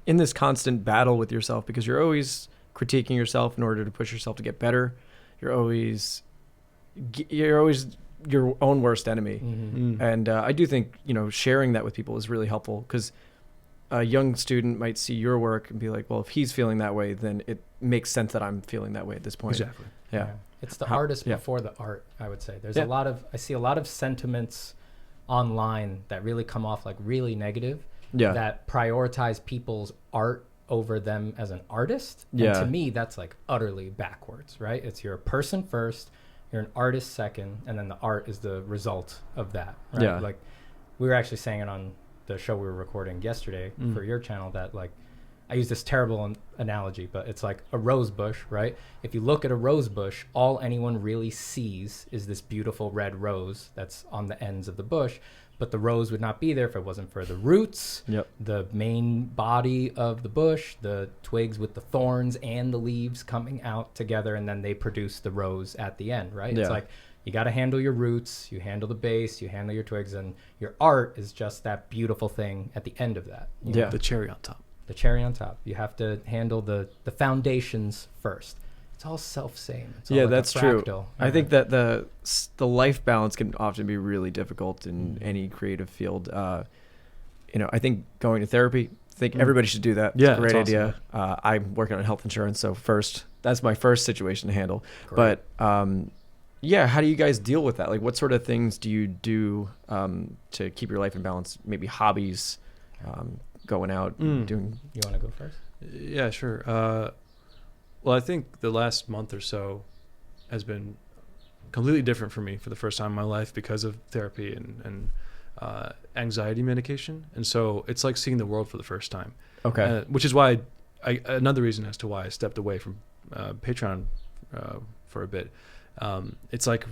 in this constant battle with yourself, because you're always critiquing yourself in order to push yourself to get better. You're always your own worst enemy. And I do think, sharing that with people is really helpful, because a young student might see your work and be like, well, if he's feeling that way, then it makes sense that I'm feeling that way at this point. Exactly. Yeah. It's the artist before the art, I would say. There's Yeah. I see a lot of sentiments online that really come off like really negative, Yeah. that prioritize people's art over them as an artist. Yeah. And to me, that's like utterly backwards, right? It's you're a person first, you're an artist second, and then the art is the result of that, right? Yeah. Like we were actually saying it on the show we were recording yesterday for your channel, that like I use this terrible analogy, but it's like a rose bush, right? If you look at a rose bush, all anyone really sees is this beautiful red rose that's on the ends of the bush, but the rose would not be there if it wasn't for the roots, the main body of the bush, the twigs with the thorns and the leaves coming out together, and then they produce the rose at the end, right? Yeah. It's like you got to handle your roots, you handle the base, you handle your twigs, and your art is just that beautiful thing at the end of that. You know? The cherry on top. The cherry on top. You have to handle the foundations first. It's all self-same. It's all like that's a true. fractal. I think that the life balance can often be really difficult in any creative field. I think going to therapy, everybody should do that. Yeah, it's a great it's idea. I'm working on health insurance, so that's my first situation to handle. Great. But how do you guys deal with that? Like, what sort of things do you do to keep your life in balance? Maybe hobbies, going out, doing. You want to go first? Yeah, sure. Well, I think the last month or so has been completely different for me for the first time in my life because of therapy and anxiety medication, and so it's like seeing the world for the first time. Okay. Which is why another reason as to why I stepped away from Patreon for a bit. It's like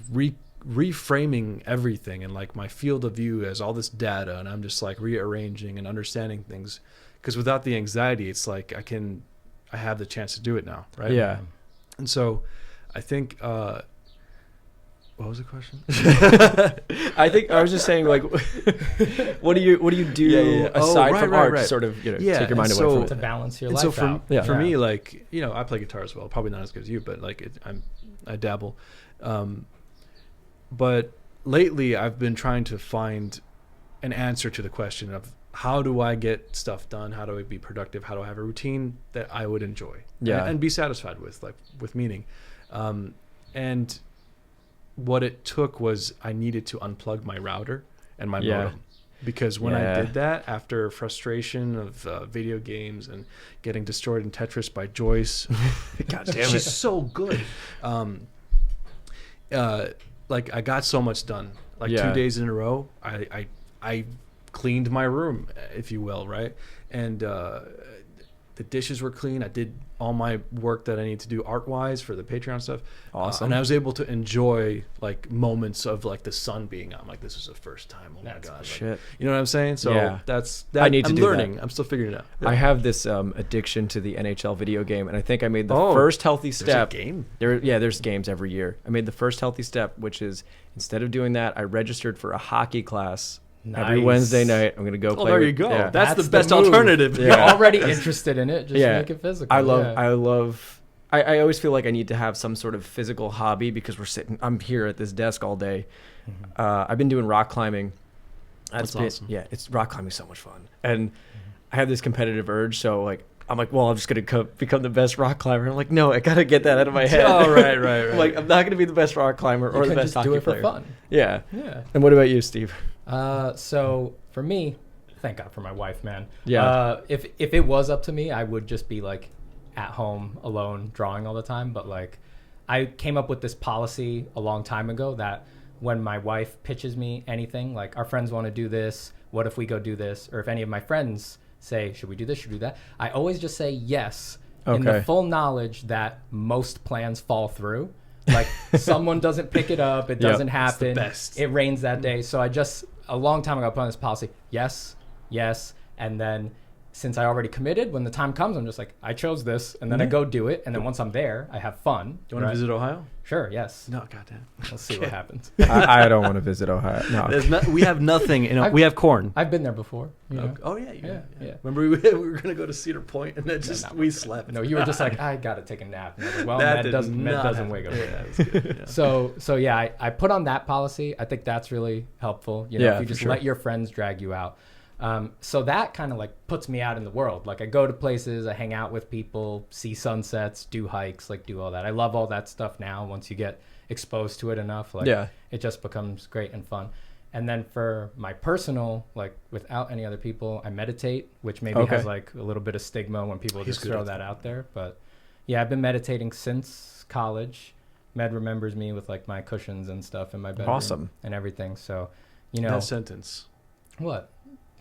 reframing everything, and like my field of view as all this data, and I'm just like rearranging and understanding things, because without the anxiety, it's like I have the chance to do it now, right? Yeah. And so I think what was the question? I think I was just saying, like, what do you do aside from art to sort of take your mind away from it? To balance your and life so out. for me, like, I play guitar as well, probably not as good as you, but like I dabble. But lately I've been trying to find an answer to the question of how do I get stuff done? How do I be productive? How do I have a routine that I would enjoy and be satisfied with, like with meaning? And what it took was I needed to unplug my router and my modem, because when I did that, after frustration of video games and getting destroyed in Tetris by Joyce, God damn it, she's so good. Like I got so much done. Like 2 days in a row, I cleaned my room, if you will, right? And the dishes were clean. I did all my work that I need to do art-wise for the Patreon stuff. Awesome. And I was able to enjoy like moments of like the sun being out. I'm like, this is the first time. Oh my God. Like, shit. you know what I'm saying? So that's that. I need to I'm do learning. that. I'm still figuring it out. I have this addiction to the NHL video game, and I think I made the first healthy step. There's a game? There's games every year. I made the first healthy step, which is instead of doing that, I registered for a hockey class. Nice. Every Wednesday night, I'm gonna go play. There you go. Yeah. That's the best alternative. You're already interested in it. Just make it physical. I always feel like I need to have some sort of physical hobby, because I'm here at this desk all day. Mm-hmm. I've been doing rock climbing. That's awesome. Yeah, rock climbing is so much fun, and I have this competitive urge. So like, I'm like, well, I'm just gonna become the best rock climber. I'm like, no, I gotta get that out of my head. Oh, right. I'm like, I'm not gonna be the best rock climber or the best hockey player. You can just do it for fun. Yeah. Yeah. And what about you, Steve? So for me, thank God for my wife, man. Yeah. If it was up to me, I would just be like at home alone drawing all the time. But like, I came up with this policy a long time ago that when my wife pitches me anything, like our friends want to do this, what if we go do this? Or if any of my friends say, should we do this, should we do that? I always just say yes, in the full knowledge that most plans fall through. Like someone doesn't pick it up, it doesn't happen. It's the best. It rains that day. So I just, a long time ago, I put on this policy, yes, and then since I already committed, when the time comes, I'm just like, I chose this, and then I go do it, and then once I'm there, I have fun. Do you want to visit Ohio? Sure, yes. No, goddamn. We'll see what happens. I don't want to visit Ohio. No. We have nothing. We have corn. I've been there before. You know? Oh yeah, yeah. Yeah. Remember we were gonna go to Cedar Point, and then we slept. No, you were just like, I gotta take a nap. And I was like, well, That Med doesn't wake up. Yeah, that's good. Yeah. So yeah, I put on that policy. I think that's really helpful. You know, if you just let your friends drag you out. So that kind of like puts me out in the world. Like I go to places, I hang out with people, see sunsets, do hikes, like do all that. I love all that stuff now. Once you get exposed to it enough, like it just becomes great and fun. And then for my personal, like without any other people, I meditate, which maybe has like a little bit of stigma when people just throw that out there. But yeah, I've been meditating since college. Med remembers me with like my cushions and stuff in my bedroom and everything. So, you know, that sentence. What?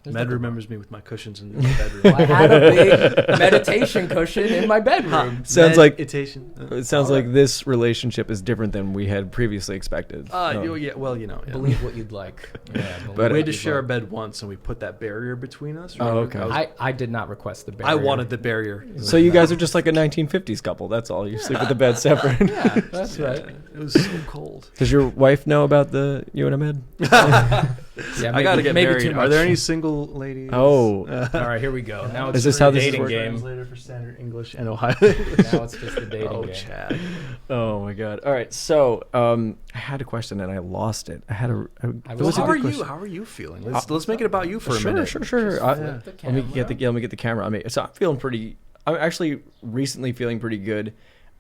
Med remembers me with my cushions in my bedroom. Well, I had a big meditation cushion in my bedroom. Sounds like meditation. It sounds like this relationship is different than we had previously expected. Yeah, well, you know. Yeah. Believe what you'd like. Yeah, but we had to share a bed once, and we put that barrier between us. Oh, okay. I did not request the barrier. I wanted the barrier. So you guys are just like a 1950s couple. That's all. You sleep with the bed separate. Yeah, that's right. It was so cold. Does your wife know about the you and Ahmed? Yeah, I gotta get married. Too much. Are there any single ladies? Oh. All right, here we go. Now it's is this how this dating is game. Translator for standard English and Ohio. Now it's just the dating game. Chad. Oh my God. All right. So I had a question and I lost it. How are you feeling? Let's make it about you for a minute. Sure. Let me get the camera on me. So I'm actually recently feeling pretty good.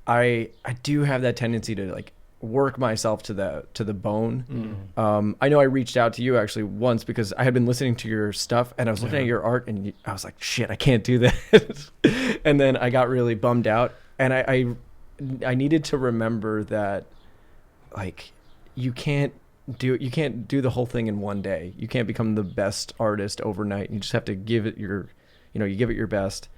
I do have that tendency to like work myself to the bone. I know I reached out to you actually once because I had been listening to your stuff and I was looking at your art and I was like, shit, I can't do that. And then I got really bummed out, and I needed to remember that like you can't you can't do the whole thing in one day. You can't become the best artist overnight. You just have to give it you give it your best.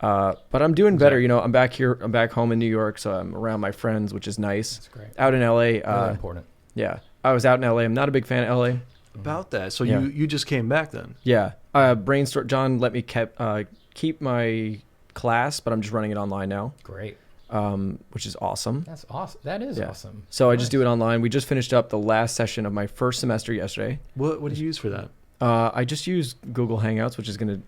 But I'm doing better. You know, I'm back home in New York, so I'm around my friends, which is nice. That's great. Out in LA, Really important. Yeah, I was out in LA. I'm not a big fan of LA. About that. So Yeah. you just came back then? Yeah. Brainstorm. John let me keep my class, but I'm just running it online now. Great. Which is awesome. That's awesome. That is awesome. So I just do it online. We just finished up the last session of my first semester yesterday. What do you use for that? I just use Google Hangouts, which is gonna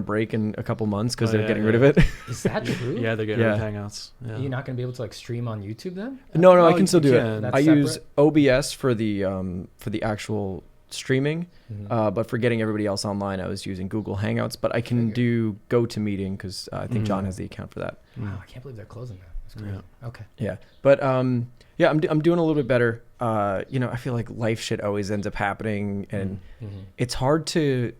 break in a couple months because they're getting rid of it. Is that true? Yeah, they're getting rid of Hangouts. Yeah. You're not gonna be able to like stream on YouTube then? No, I can still do it. That's I use separate? OBS for the actual streaming, Mm-hmm. but for getting everybody else online, I was using Google Hangouts. But I can do GoToMeeting because I think John has the account for that. Wow, I can't believe they're closing that. That's great. Yeah. Okay. Yeah, but I'm doing a little bit better. I feel like life shit always ends up happening, and it's hard to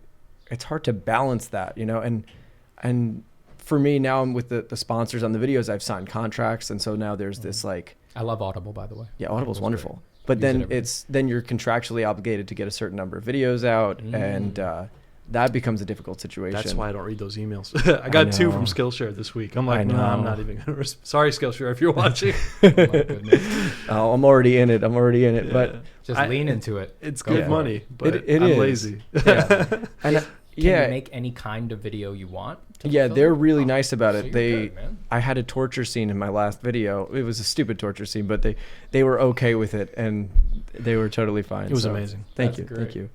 balance that, and for me now I'm with the sponsors on the videos. I've signed contracts, and so now there's this like, I love Audible, by the way. yeah, Audible's Audible's wonderful. great. But Use then it then you're contractually obligated to get a certain number of videos out, and that becomes a difficult situation. That's why I don't read those emails. I got 2 from Skillshare this week. I'm like, no, I'm not even going to. Sorry, Skillshare, if you're watching. Oh my goodness. Oh, I'm already in it. Yeah. But Just lean into it. It's Go good for money, but It I'm is. lazy. yeah, and Can you make any kind of video you want? yeah, fulfill they're it? really nice about So it. you're They good, man. I had a torture scene in my last video. It was a stupid torture scene, but they were okay with it, and they were totally fine. It was So, amazing. Thank That's you. great. Thank you. You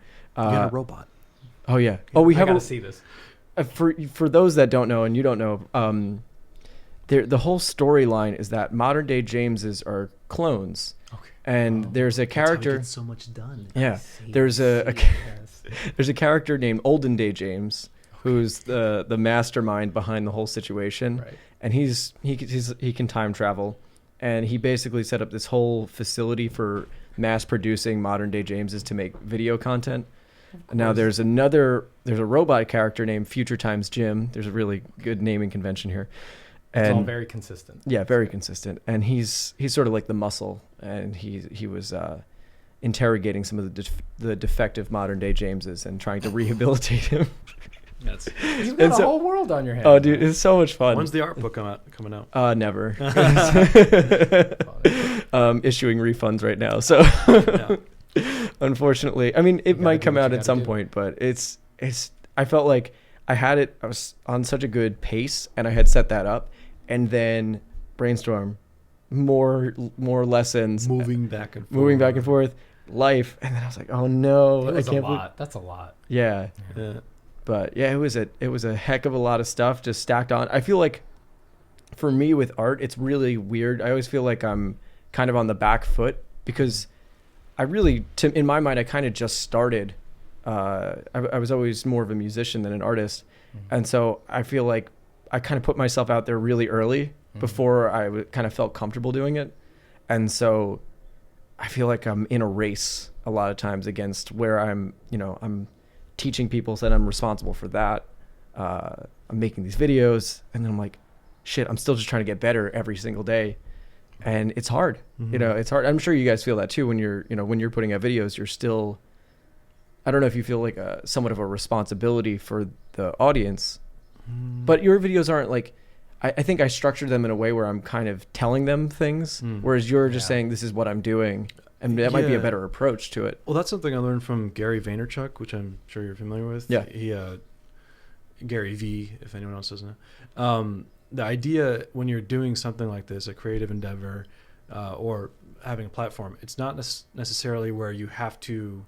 got a robot. Oh yeah. Oh, we I have gotta see this. for those that don't know, and you don't know, the whole storyline is that modern day Jameses are clones, Okay. and there's a character. so much done. Yeah, See, there's a yes. there's a character named Olden Day James, who's the mastermind behind the whole situation, Right. and he can time travel, and he basically set up this whole facility for mass producing modern day Jameses to make video content. Now there's a robot character named Future Times Jim. There's a really good naming convention here. It's all And very consistent. yeah, very consistent. And he's sort of like the muscle, and he was interrogating some of the defective modern day Jameses and trying to rehabilitate him. You've got And a so- whole world on your hands. Oh, dude, it's so much fun. When's the art book coming out? Never. Funny. Issuing refunds right now. So Yeah. unfortunately, I mean, it gotta might do come what out you at gotta some do. point, but I felt like I was on such a good pace, and I had set that up, and then brainstorm, more lessons, Moving back and forth. life, and then I was like, oh no, It was I can't a lot. That's a lot. yeah. Yeah. But yeah, it was a heck of a lot of stuff just stacked on. I feel like for me with art, it's really weird. I always feel like I'm kind of on the back foot because I really, in my mind, I kind of just started. I was always more of a musician than an artist. And so I feel like I kind of put myself out there really early before I kind of felt comfortable doing it. And I feel like I'm in a race a lot of times against where I'm teaching people, so that I'm responsible for that. I'm making these videos, and then I'm like, shit, I'm still just trying to get better every single day. And it's hard. It's hard. I'm sure you guys feel that too when you're putting out videos. You're still, I don't know if you feel like somewhat of a responsibility for the audience, but your videos aren't like, I think I structured them in a way where I'm kind of telling them things, whereas you're just saying, this is what I'm doing. And that might be a better approach to it. Well, that's something I learned from Gary Vaynerchuk, which I'm sure you're familiar with. Yeah. He, Gary V, if anyone else doesn't know. The idea when you're doing something like this, a creative endeavor, or having a platform, it's not necessarily where you have to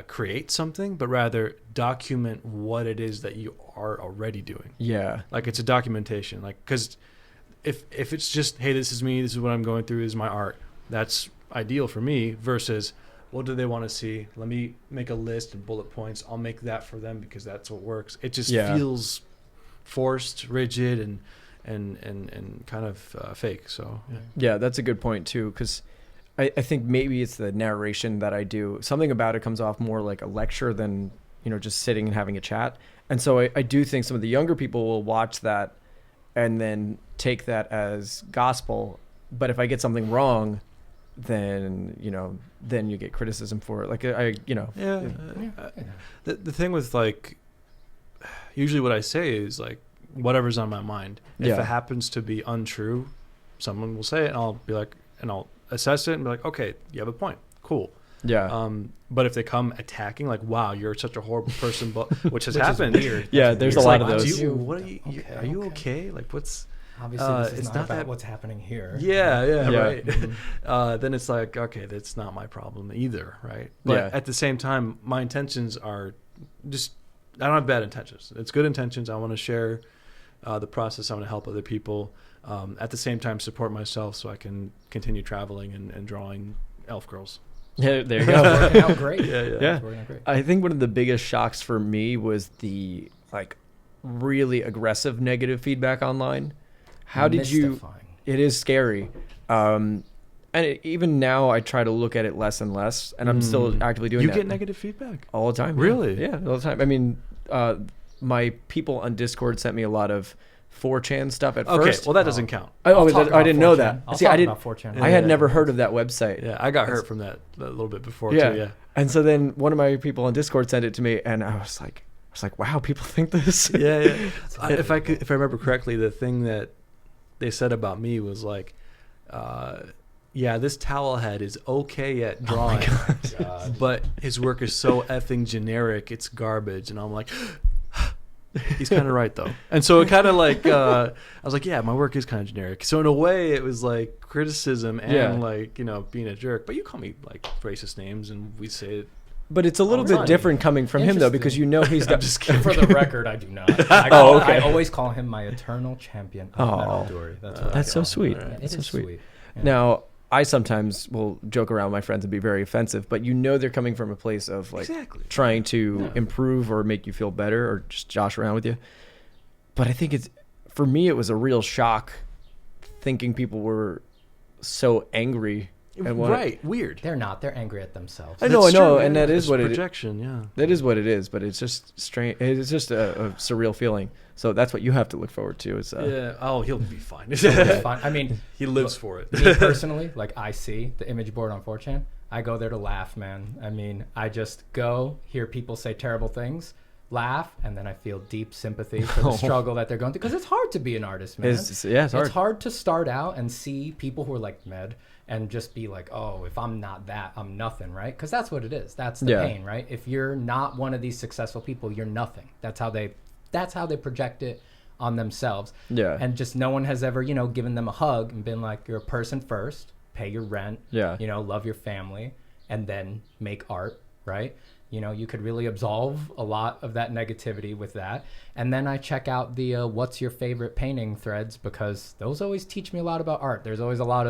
create something, but rather document what it is that you are already doing. Yeah. Like it's a documentation. Like, because if it's just, hey, this is me, this is what I'm going through, this is my art, that's ideal for me, versus what do they want to see? Let me make a list and bullet points. I'll make that for them because that's what works. It just feels forced, rigid, and kind of fake. So yeah, that's a good point too, because I think maybe it's the narration that I do. Something about it comes off more like a lecture than just sitting and having a chat. And so I do think some of the younger people will watch that and then take that as gospel. But if I get something wrong, then then you get criticism for it. Like The thing with like, usually what I say is like whatever's on my mind. If it happens to be untrue, someone will say it, and I'll be like, and I'll assess it and be like, okay, you have a point, cool. Yeah. But if they come attacking, like, wow, you're such a horrible person, but which has happened. Weird. Yeah, there's a lot of those. Are you okay? Like, what's obviously this is it's not not about that what's happening here. Yeah, right. Mm-hmm. Then it's like, okay, that's not my problem either, right? But at the same time, my intentions are just, I don't have bad intentions. It's good intentions. I want to share the process. I want to help other people. At the same time, support myself so I can continue traveling and drawing elf girls. Yeah, there you go. Working out great. Yeah. Working out great. I think one of the biggest shocks for me was the like really aggressive negative feedback online. How did you? Mystifying. It is scary. And even now, I try to look at it less and less, and I'm still actively doing that. You get negative feedback all the time. Really? Yeah, all the time. I mean, my people on Discord sent me a lot a 4chan stuff at first. Well, that doesn't count. I didn't know that. I'll See, talk I didn't. about 4chan. I had never heard of that website. Yeah, I got hurt from that a little bit before too. Yeah. And so then one of my people on Discord sent it to me, and I was like, wow, people think this. Yeah. If I remember correctly, the thing that they said about me was like, this towel head is okay at drawing, but his work is so effing generic, it's garbage. And I'm like, he's kind of right though. And so it kind of like, I was like, yeah, my work is kind of generic. So in a way, it was like criticism and like, being a jerk. But you call me like racist names, and we say it. But it's a little bit different coming from him though, because he's got. Just kidding. For the record, I do not. I always call him my eternal champion. Aldoori. That's so sweet. Yeah, that's so sweet. Yeah. Now, I sometimes will joke around with my friends and be very offensive, but they're coming from a place of like trying to improve or make you feel better or just josh around with you. But I think for me, it was a real shock thinking people were so angry. Weird. They're not. They're angry at themselves. I know, true, and that is what projection, That is what it is, but it's just strange. It's just a surreal feeling. So that's what you have to look forward to. Is he'll be fine. It's fine. I mean, he lives for it. Me personally, like I see the image board on 4chan, I go there to laugh, man. I mean, I just go hear people say terrible things, laugh, and then I feel deep sympathy for the struggle that they're going through, because it's hard to be an artist, man. It's hard. It's hard to start out and see people who are like Med and just be like, oh, if I'm not that, I'm nothing, right? Because that's what it is. That's the pain, right? If you're not one of these successful people, you're nothing. That's how they project it on themselves. Yeah. And just no one has ever, given them a hug and been like, you're a person first, pay your rent, love your family, and then make art, right? You could really absolve a lot of that negativity with that. And then I check out the what's your favorite painting threads, because those always teach me a lot about art. There's always a lot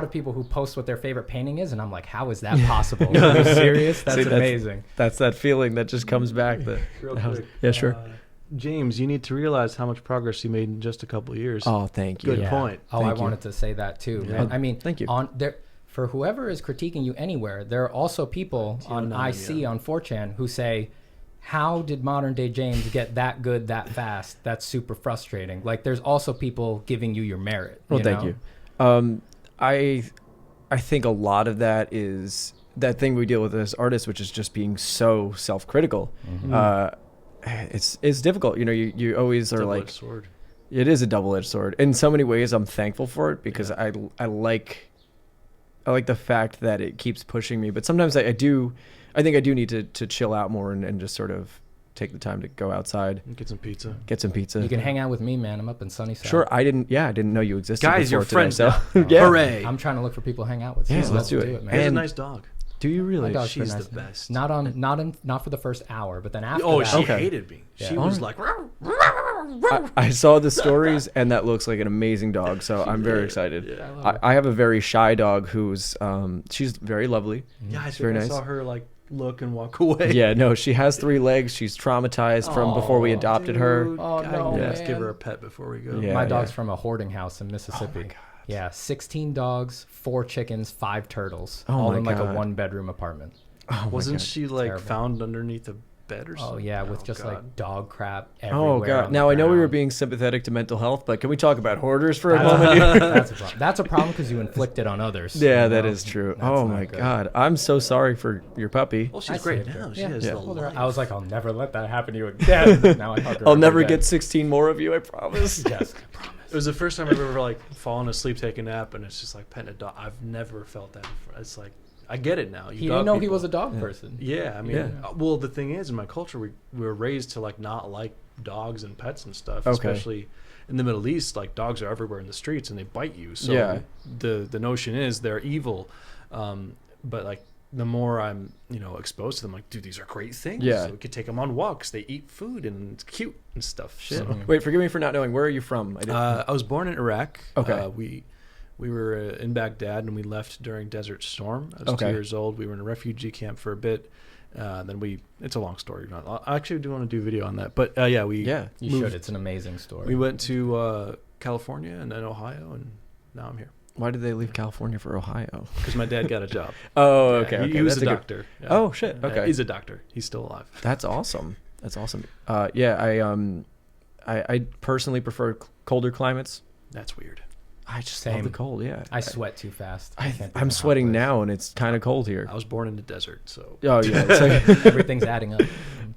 of people who post what their favorite painting is, and I'm like, how is that possible? Are you serious? That's amazing. That's that feeling that just comes back. Real quick. Yeah, sure. James, you need to realize how much progress you made in just a couple of years. Oh, thank you. Good point. I wanted to say that too. Yeah. I mean, thank you. For whoever is critiquing you anywhere, there are also people on IC on 4chan who say, how did modern day James get that good that fast? That's super frustrating. Like, there's also people giving you your merit. Well, thank you. I think a lot of that is that thing we deal with as artists, which is just being so self-critical. Mm-hmm. It's difficult. You always are like, sword. It is a double-edged sword. In so many ways, I'm thankful for it, because I like the fact that it keeps pushing me. But sometimes I think I do need to chill out more and just sort of take the time to go outside. Get some pizza. You can hang out with me, man. I'm up in Sunnyside. Sure. I didn't know you existed. Guys, you're friends now. Yeah. Hooray. I'm trying to look for people to hang out with. Yeah, let's do it. Man. He has a nice dog. Do you really? She's nice. The best. Not for the first hour, but then after that. She hated me. Yeah. She was like... I saw the stories, and that looks like an amazing dog, so I'm very excited. Yeah. I have a very shy dog who's she's very lovely. Yeah, I saw her like look and walk away. Yeah, no, she has 3 legs. She's traumatized from before we adopted her. Oh, no, let's give her a pet before we go. Yeah, my dog's from a hoarding house in Mississippi. Oh my God. Yeah, 16 dogs, 4 chickens, 5 turtles, Oh all my in like God. a 1-bedroom apartment. Oh, wasn't she like Terrible. found underneath a bed or Oh something. yeah, with just God. like dog crap everywhere. Oh god! on Now the I know we were ground. being sympathetic to mental health, but can we talk about hoarders for a That's moment? that's a problem. That's a problem because you inflict it on others. Yeah, you that know? is true. That's Oh not my good. god! I'm so sorry for your puppy. Well, I she's great saved her. now. She Yeah. has Yeah. the Hold her- life. I was like, I'll never let that happen to you again. Now I hug her. I'll every never day. get 16 more of you. I promise. Yes, I promise. It was the first time I've ever like fallen asleep, taking a nap, and it's just like petting a dog. I've never felt that before. It's like I get it now. You He dog didn't know he people. was a dog Yeah. person. Yeah, I mean, Yeah. well, the thing is, in my culture, we were raised to like not like dogs and pets and stuff, Okay. especially in the Middle East. Like dogs are everywhere in the streets and they bite you. So Yeah. the notion is they're evil, but like the more I'm exposed to them, like dude, these are great things. Yeah. So we could take them on walks. They eat food and it's cute and stuff. Shit. So, Wait, forgive me for not knowing. Where are you from? I didn't. I was born in Iraq. Okay. We were in Baghdad and we left during Desert Storm. I was Okay. 2 years old. We were in a refugee camp for a bit. Then it's a long story. I actually do want to do a video on that. But yeah, we yeah. You moved. should. It's an amazing story. We went to California and then Ohio, and now I'm here Why did they leave California for Ohio? because my dad got a job. Oh, Yeah, okay. he was That's a good- doctor. Yeah. Oh shit. Yeah, Okay. he's a doctor. He's still alive. That's awesome. That's awesome. Yeah, I personally prefer colder climates. That's weird. I just Same. love the cold. Yeah. I sweat too fast. I, can't do I'm the hot sweating place. now, and it's kind of cold here. I was born in the desert, so Oh yeah. It's like, Everything's adding up.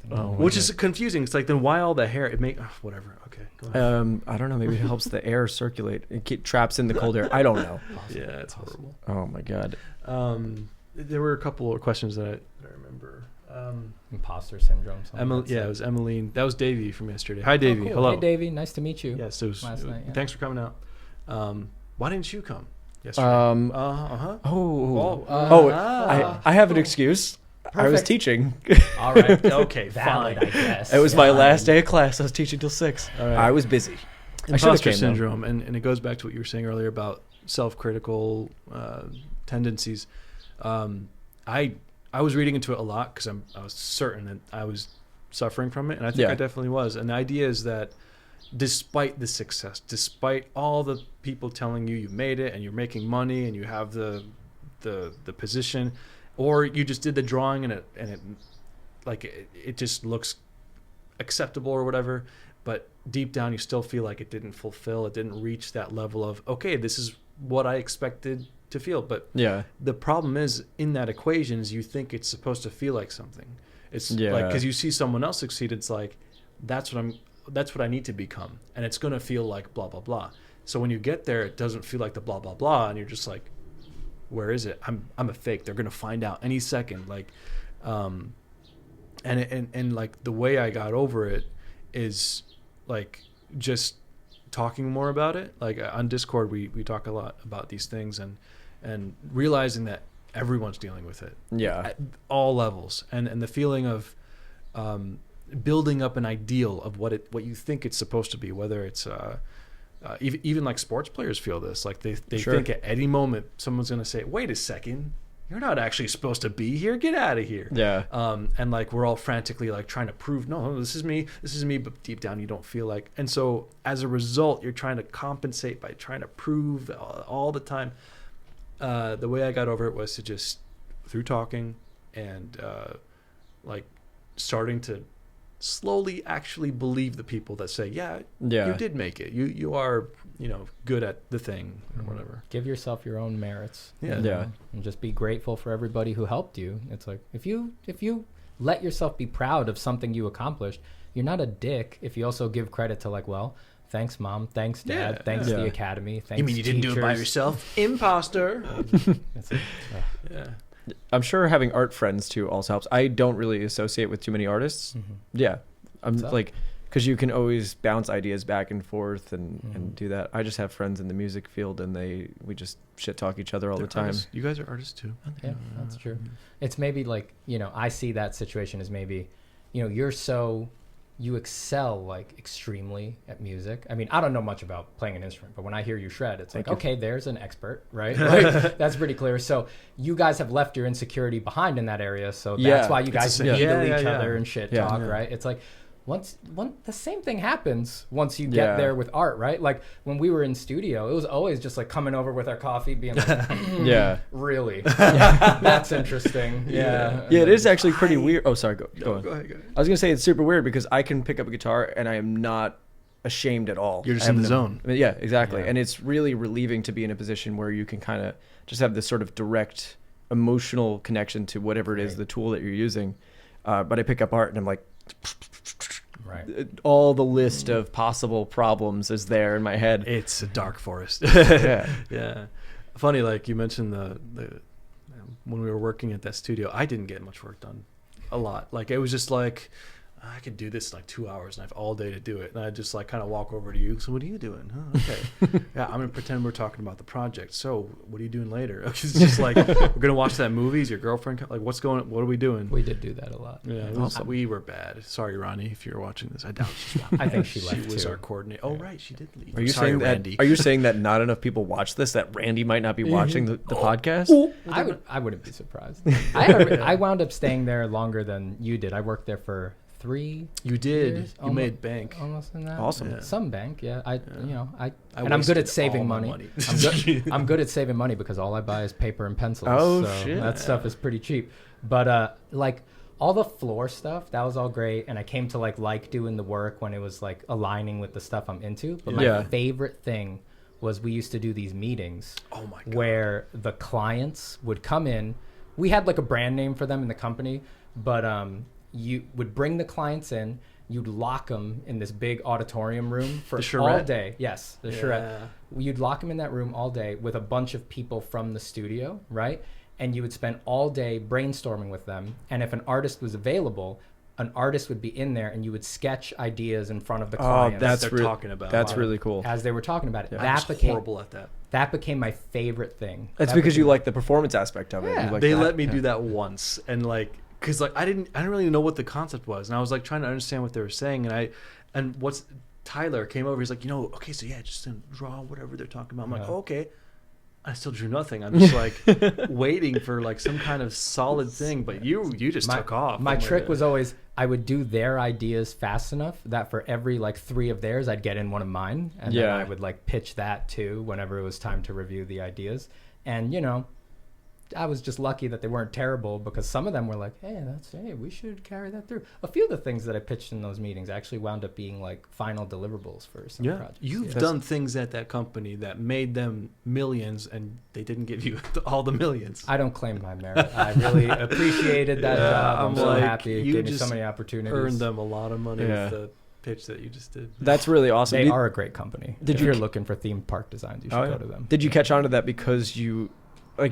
Oh, which my is confusing. It's like then why all the hair? It whatever. Okay, go ahead. I don't know. Maybe it helps the air circulate. It traps in the cold air. I don't know. Yeah, it's horrible. Oh my god. There were a couple of questions that I remember. Imposter syndrome. It was Emmeline. That was Davey from yesterday. Hi, Davey. Oh, cool. Hello. Hey, Davey. Nice to meet you. Yes, it was. Last night, yeah. Thanks for coming out. Why didn't you come yesterday? Oh. Ah. I have an excuse. I was Perfect. teaching. All right. Okay, Valid, fine. I guess. It was my Fine. last day of class. I was teaching till 6. All right. I was busy. I should have Imposter came. though. syndrome, and it goes back to what you were saying earlier about self-critical tendencies. I was reading into it a lot because I was certain that I was suffering from it, and I think Yeah. I definitely was. And the idea is that despite the success, despite all the people telling you you made it and you're making money and you have the position, or you just did the drawing and it just looks acceptable or whatever, but deep down you still feel like it didn't reach that level of, okay, this is what I expected to feel. But Yeah. the problem is in that equation is you think it's supposed to feel like something. It's Yeah. like, because you see someone else succeed, it's like, that's what I need to become, and it's going to feel like blah blah blah. So when you get there, it doesn't feel like the blah blah blah, and you're just like, where is it? I'm a fake. They're going to find out any second. Like and like the way I got over it is like just talking more about it. Like on Discord we talk a lot about these things, and realizing that everyone's dealing with it Yeah. at all levels, and the feeling of building up an ideal of what you think it's supposed to be, whether it's even like sports players feel this, like they Sure. think at any moment someone's going to say, wait a second, you're not actually supposed to be here, get out of here. Yeah. And like we're all frantically like trying to prove, no, this is me, but deep down you don't feel like. And so as a result, you're trying to compensate by trying to prove all the time. The way I got over it was to just, through talking and like starting to slowly actually believe the people that say, yeah, Yeah. you did make it, you are good at the thing or whatever. Give yourself your own merits. Yeah. you know, Yeah. And just be grateful for everybody who helped you. It's like if you let yourself be proud of something you accomplished, you're not a dick if you also give credit to like, well, thanks mom, thanks dad, Yeah, thanks yeah. the academy, thanks You mean you didn't do it by teachers. yourself? Imposter. It's like, Yeah. I'm sure having art friends too also helps. I don't really associate with too many artists. Yeah. I'm What's up? like, because you can always bounce ideas back and forth and Mhm. do that. I just have friends in the music field, and we just shit talk each other all the They're time. artists. You guys are artists too. Yeah, that's true. It's maybe like, I see that situation as maybe, you excel like extremely at music. I mean, I don't know much about playing an instrument, but when I hear you shred, it's Thank like, you. okay, there's an expert, right? Like, that's pretty clear. So you guys have left your insecurity behind in that area. So Yeah, that's why you it's guys the needle same. Yeah, each yeah, other yeah. and shit Yeah. talk, Yeah. right? It's like, the same thing happens once you get there with art, right? Like when we were in studio, it was always just like coming over with our coffee, being like, really? That's interesting. Yeah, it is actually pretty weird. Oh, sorry, go on. Go ahead. I was gonna say it's super weird because I can pick up a guitar and I am not ashamed at all. You're just in the zone. Yeah, exactly. And it's really relieving to be in a position where you can kind of just have this sort of direct emotional connection to whatever it is, the tool that you're using. But I pick up art and I'm like, all the list of possible problems is there in my head. It's a dark forest. Yeah. Funny, like you mentioned the when we were working at that studio, I didn't get much work done. A lot. Like it was just like, I could do this in like 2 hours and I have all day to do it. And I just like kind of walk over to you. So what are you doing? Oh, okay. Yeah, I'm going to pretend we're talking about the project. So what are you doing later? It's just like, we're going to watch that movie. Is your girlfriend, like what are we doing? We did do that a lot. Yeah, we were bad. Sorry, Ronnie, if you're watching this. I doubt she's watching. I think she left She was too. our coordinator. Oh, right. She did leave. Are you Sorry, saying Randy. that? Are you saying that not enough people watch this? That Randy might not be watching the podcast? I wouldn't be surprised. I wound up staying there longer than you did. I worked there for 3 You did. years, You made bank. almost in that. Awesome. Yeah. Some bank, yeah. And I'm wasted good at saving all my money. I'm good at saving money because all I buy is paper and pencils. Oh, so shit. that stuff is pretty cheap. But like all the floor stuff, that was all great, and I came to like doing the work when it was like aligning with the stuff I'm into. But my favorite thing was we used to do these meetings. Oh my God. Where the clients would come in. We had like a brand name for them in the company, but you would bring the clients in, you'd lock them in this big auditorium room for all day. Yes, the charrette. You'd lock them in that room all day with a bunch of people from the studio, right? And you would spend all day brainstorming with them. And if an artist was available, an artist would be in there and you would sketch ideas in front of the clients. Talking about. That's really cool. As they were talking about it. Yeah. I was horrible at that. That became my favorite thing. That's because you like the performance aspect of it. Yeah. You like They that. let me do that once, and like, cause like I didn't really know what the concept was, and I was like trying to understand what they were saying, and Tyler came over. He's like, okay, so yeah, just draw whatever they're talking about. I'm like, oh, okay. I still drew nothing. I'm just like waiting for like some kind of solid thing. But you just took off. My trick was always I would do their ideas fast enough that for every like 3 of theirs, I'd get in one of mine, and then I would like pitch that too whenever it was time to review the ideas. And I was just lucky that they weren't terrible, because some of them were like, hey, we should carry that through. A few of the things that I pitched in those meetings actually wound up being like final deliverables for some projects. You've done things at that company that made them millions, and they didn't give you all the millions. I don't claim my merit. I really appreciated that job. I'm so happy. It gave me so many opportunities. Earned them a lot of money with the pitch that you just did. That's really awesome. They are a great company. If you're looking for themed park designs, you should go to them. Did you catch on to that because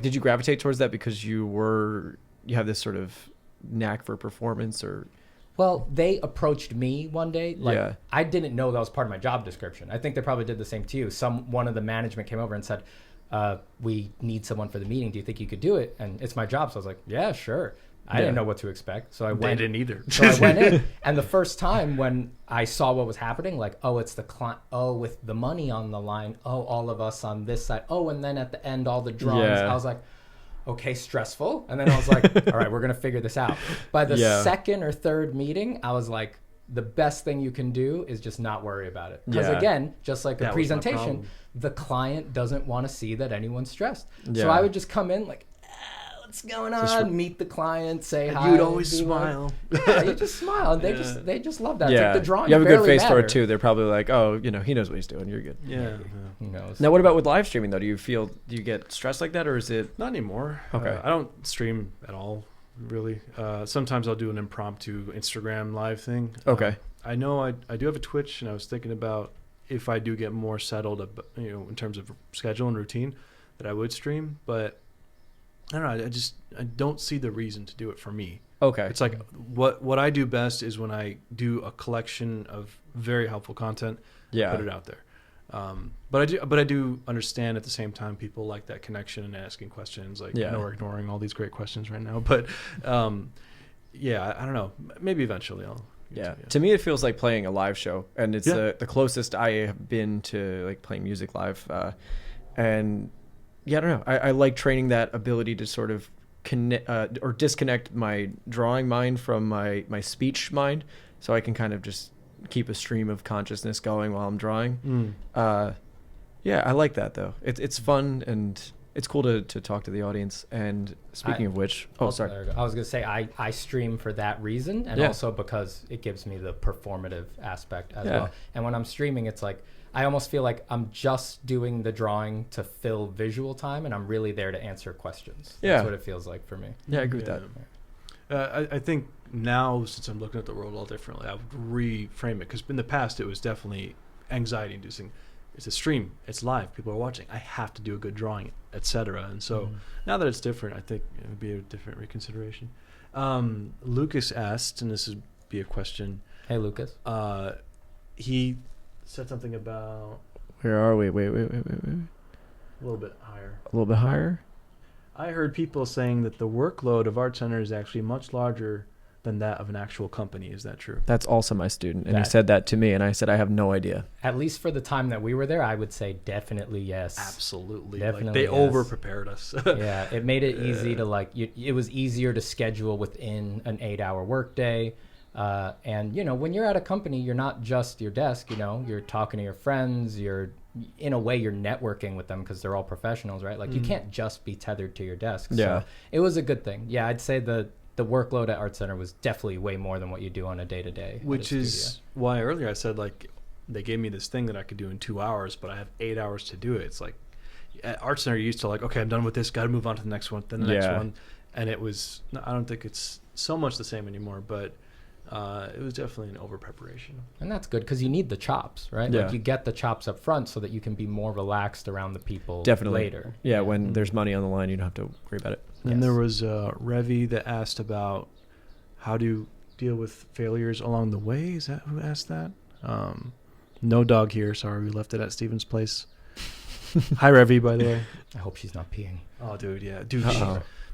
did you gravitate towards that because you have this sort of knack for performance, or? Well, they approached me one day. I didn't know that was part of my job description. I think they probably did the same to you. One of the management came over and said, we need someone for the meeting. Do you think you could do it? And it's my job. So I was like, yeah, sure. I didn't know what to expect. So I went. They didn't either. So I went in. And the first time when I saw what was happening, like, it's the client. Oh, with the money on the line. Oh, all of us on this side. Oh, and then at the end, all the drawings. I was like, okay, stressful. And then I was like, all right, we're going to figure this out. By the second or third meeting, I was like, the best thing you can do is just not worry about it. Because again, just like a presentation, the client doesn't want to see that anyone's stressed. So I would just come in like, what's going on? Meet the client, say hi. You'd always smile. You just smile. And they just love that. Yeah. It's like the drawing. You have a good face for it too. They're probably like, oh, he knows what he's doing. You're good. Yeah. Who knows? Now, what about with live streaming though? Do you get stressed like that, or is it? Not anymore. Okay. I don't stream at all, really. Sometimes I'll do an impromptu Instagram live thing. Okay. I know I do have a Twitch, and I was thinking about if I do get more settled, in terms of schedule and routine, that I would stream, but I don't know. I don't see the reason to do it for me. Okay. It's like what I do best is when I do a collection of very helpful content, put it out there. But I do understand at the same time people like that connection and asking questions. Like, I know we're ignoring all these great questions right now, but I don't know. Maybe eventually I'll. To me, it feels like playing a live show, and it's the closest I have been to like playing music live, and. Yeah, I don't know. I like training that ability to sort of connect or disconnect my drawing mind from my speech mind, so I can kind of just keep a stream of consciousness going while I'm drawing. Yeah, I like that though. It's fun and it's cool to talk to the audience. And speaking of which, sorry. I was gonna say I stream for that reason, and also because it gives me the performative aspect as well. And when I'm streaming, it's like I almost feel like I'm just doing the drawing to fill visual time, and I'm really there to answer questions. That's what it feels like for me. Yeah, I agree with that. I think now, since I'm looking at the world all differently, I would reframe it, because in the past it was definitely anxiety-inducing. It's a stream, it's live, people are watching, I have to do a good drawing, etc. And so now that it's different, I think it would be a different reconsideration. Lucas asked, and this would be a question. Hey, Lucas. He said something about... Where are we? Wait. A little bit higher. A little bit higher? I heard people saying that the workload of Art Center is actually much larger than that of an actual company. Is that true? That's also my student, and he said that to me, and I said I have no idea. At least for the time that we were there, I would say definitely yes. Absolutely. Definitely like they yes. over-prepared us. Yeah, it made it easy to it was easier to schedule within an 8-hour workday. And, when you're at a company, you're not just your desk, you're talking to your friends, in a way you're networking with them because they're all professionals, right? Like you can't just be tethered to your desk. Yeah. So it was a good thing. Yeah, I'd say the workload at Art Center was definitely way more than what you do on a day-to-day. Which is why earlier I said, like, they gave me this thing that I could do in 2 hours, but I have 8 hours to do it. It's like at Art Center, you're used to like, okay, I'm done with this, got to move on to the next one, then the next one. And it was, I don't think it's so much the same anymore, but it was definitely an over preparation. And that's good because you need the chops, right? Yeah. Like you get the chops up front so that you can be more relaxed around the people later. Yeah, when there's money on the line, you don't have to worry about it. And there was Revi that asked about how do you deal with failures along the way. Is that who asked that? No dog here. Sorry, we left it at Steven's place. Hi, Revi, by the way. I hope she's not peeing. Oh, dude, yeah. Dude,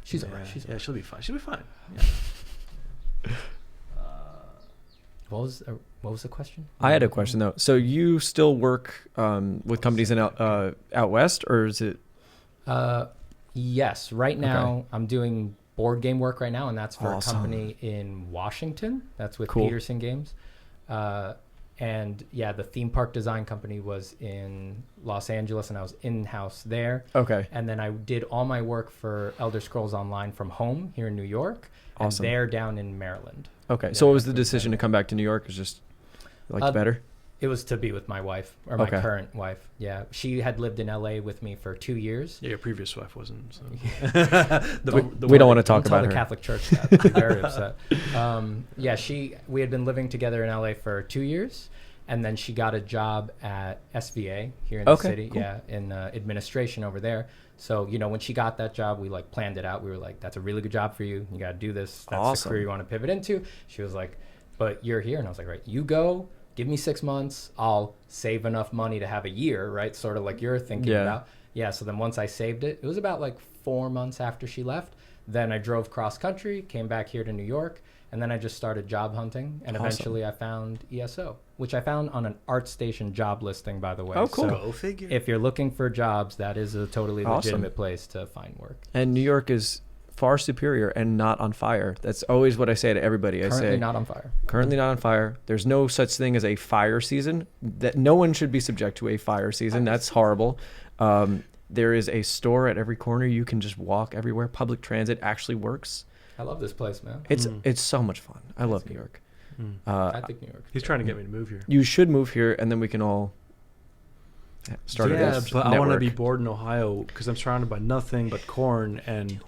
she's all right. She'll be fine. She'll be fine. Yeah. What was the question? I had a question, though. So you still work with companies in out west, or is it? Yes. Right now, I'm doing board game work right now, and that's for a company in Washington. That's with Peterson Games. And yeah, the theme park design company was in Los Angeles, and I was in-house there. Okay. And then I did all my work for Elder Scrolls Online from home here in New York. Awesome. And they're down in Maryland. Okay. Yeah, so what was the decision to come back to New York? Is just you liked it better? It was to be with my wife, or my current wife. Yeah. She had lived in LA with me for 2 years. Yeah, your previous wife wasn't. So. We don't want to talk about the her. Catholic Church that. I'm very upset. We had been living together in LA for 2 years, and then she got a job at SVA here in the city. Cool. Yeah, in administration over there. So, when she got that job, we planned it out. We were like, that's a really good job for you. You got to do this. That's the career you want to pivot into. She was like, but you're here. And I was like, right, you go. Give me 6 months. I'll save enough money to have a year, right? Sort of like you're thinking about. Yeah, so then once I saved it, it was about 4 months after she left. Then I drove cross country, came back here to New York, and then I just started job hunting. And eventually I found ESO, which I found on an ArtStation job listing, by the way. Oh, cool. So go figure. If you're looking for jobs, that is a totally legitimate place to find work. And New York is far superior and not on fire. That's always what I say to everybody. Currently not on fire. Currently not on fire. There's no such thing as a fire season. That no one should be subject to a fire season. That's horrible. There is a store at every corner. You can just walk everywhere. Public transit actually works. I love this place, man. It's so much fun. I love New York. I think New York. He's trying to get me to move here. You should move here, and then we can all start a but network. I want to be bored in Ohio because I'm surrounded by nothing but corn, and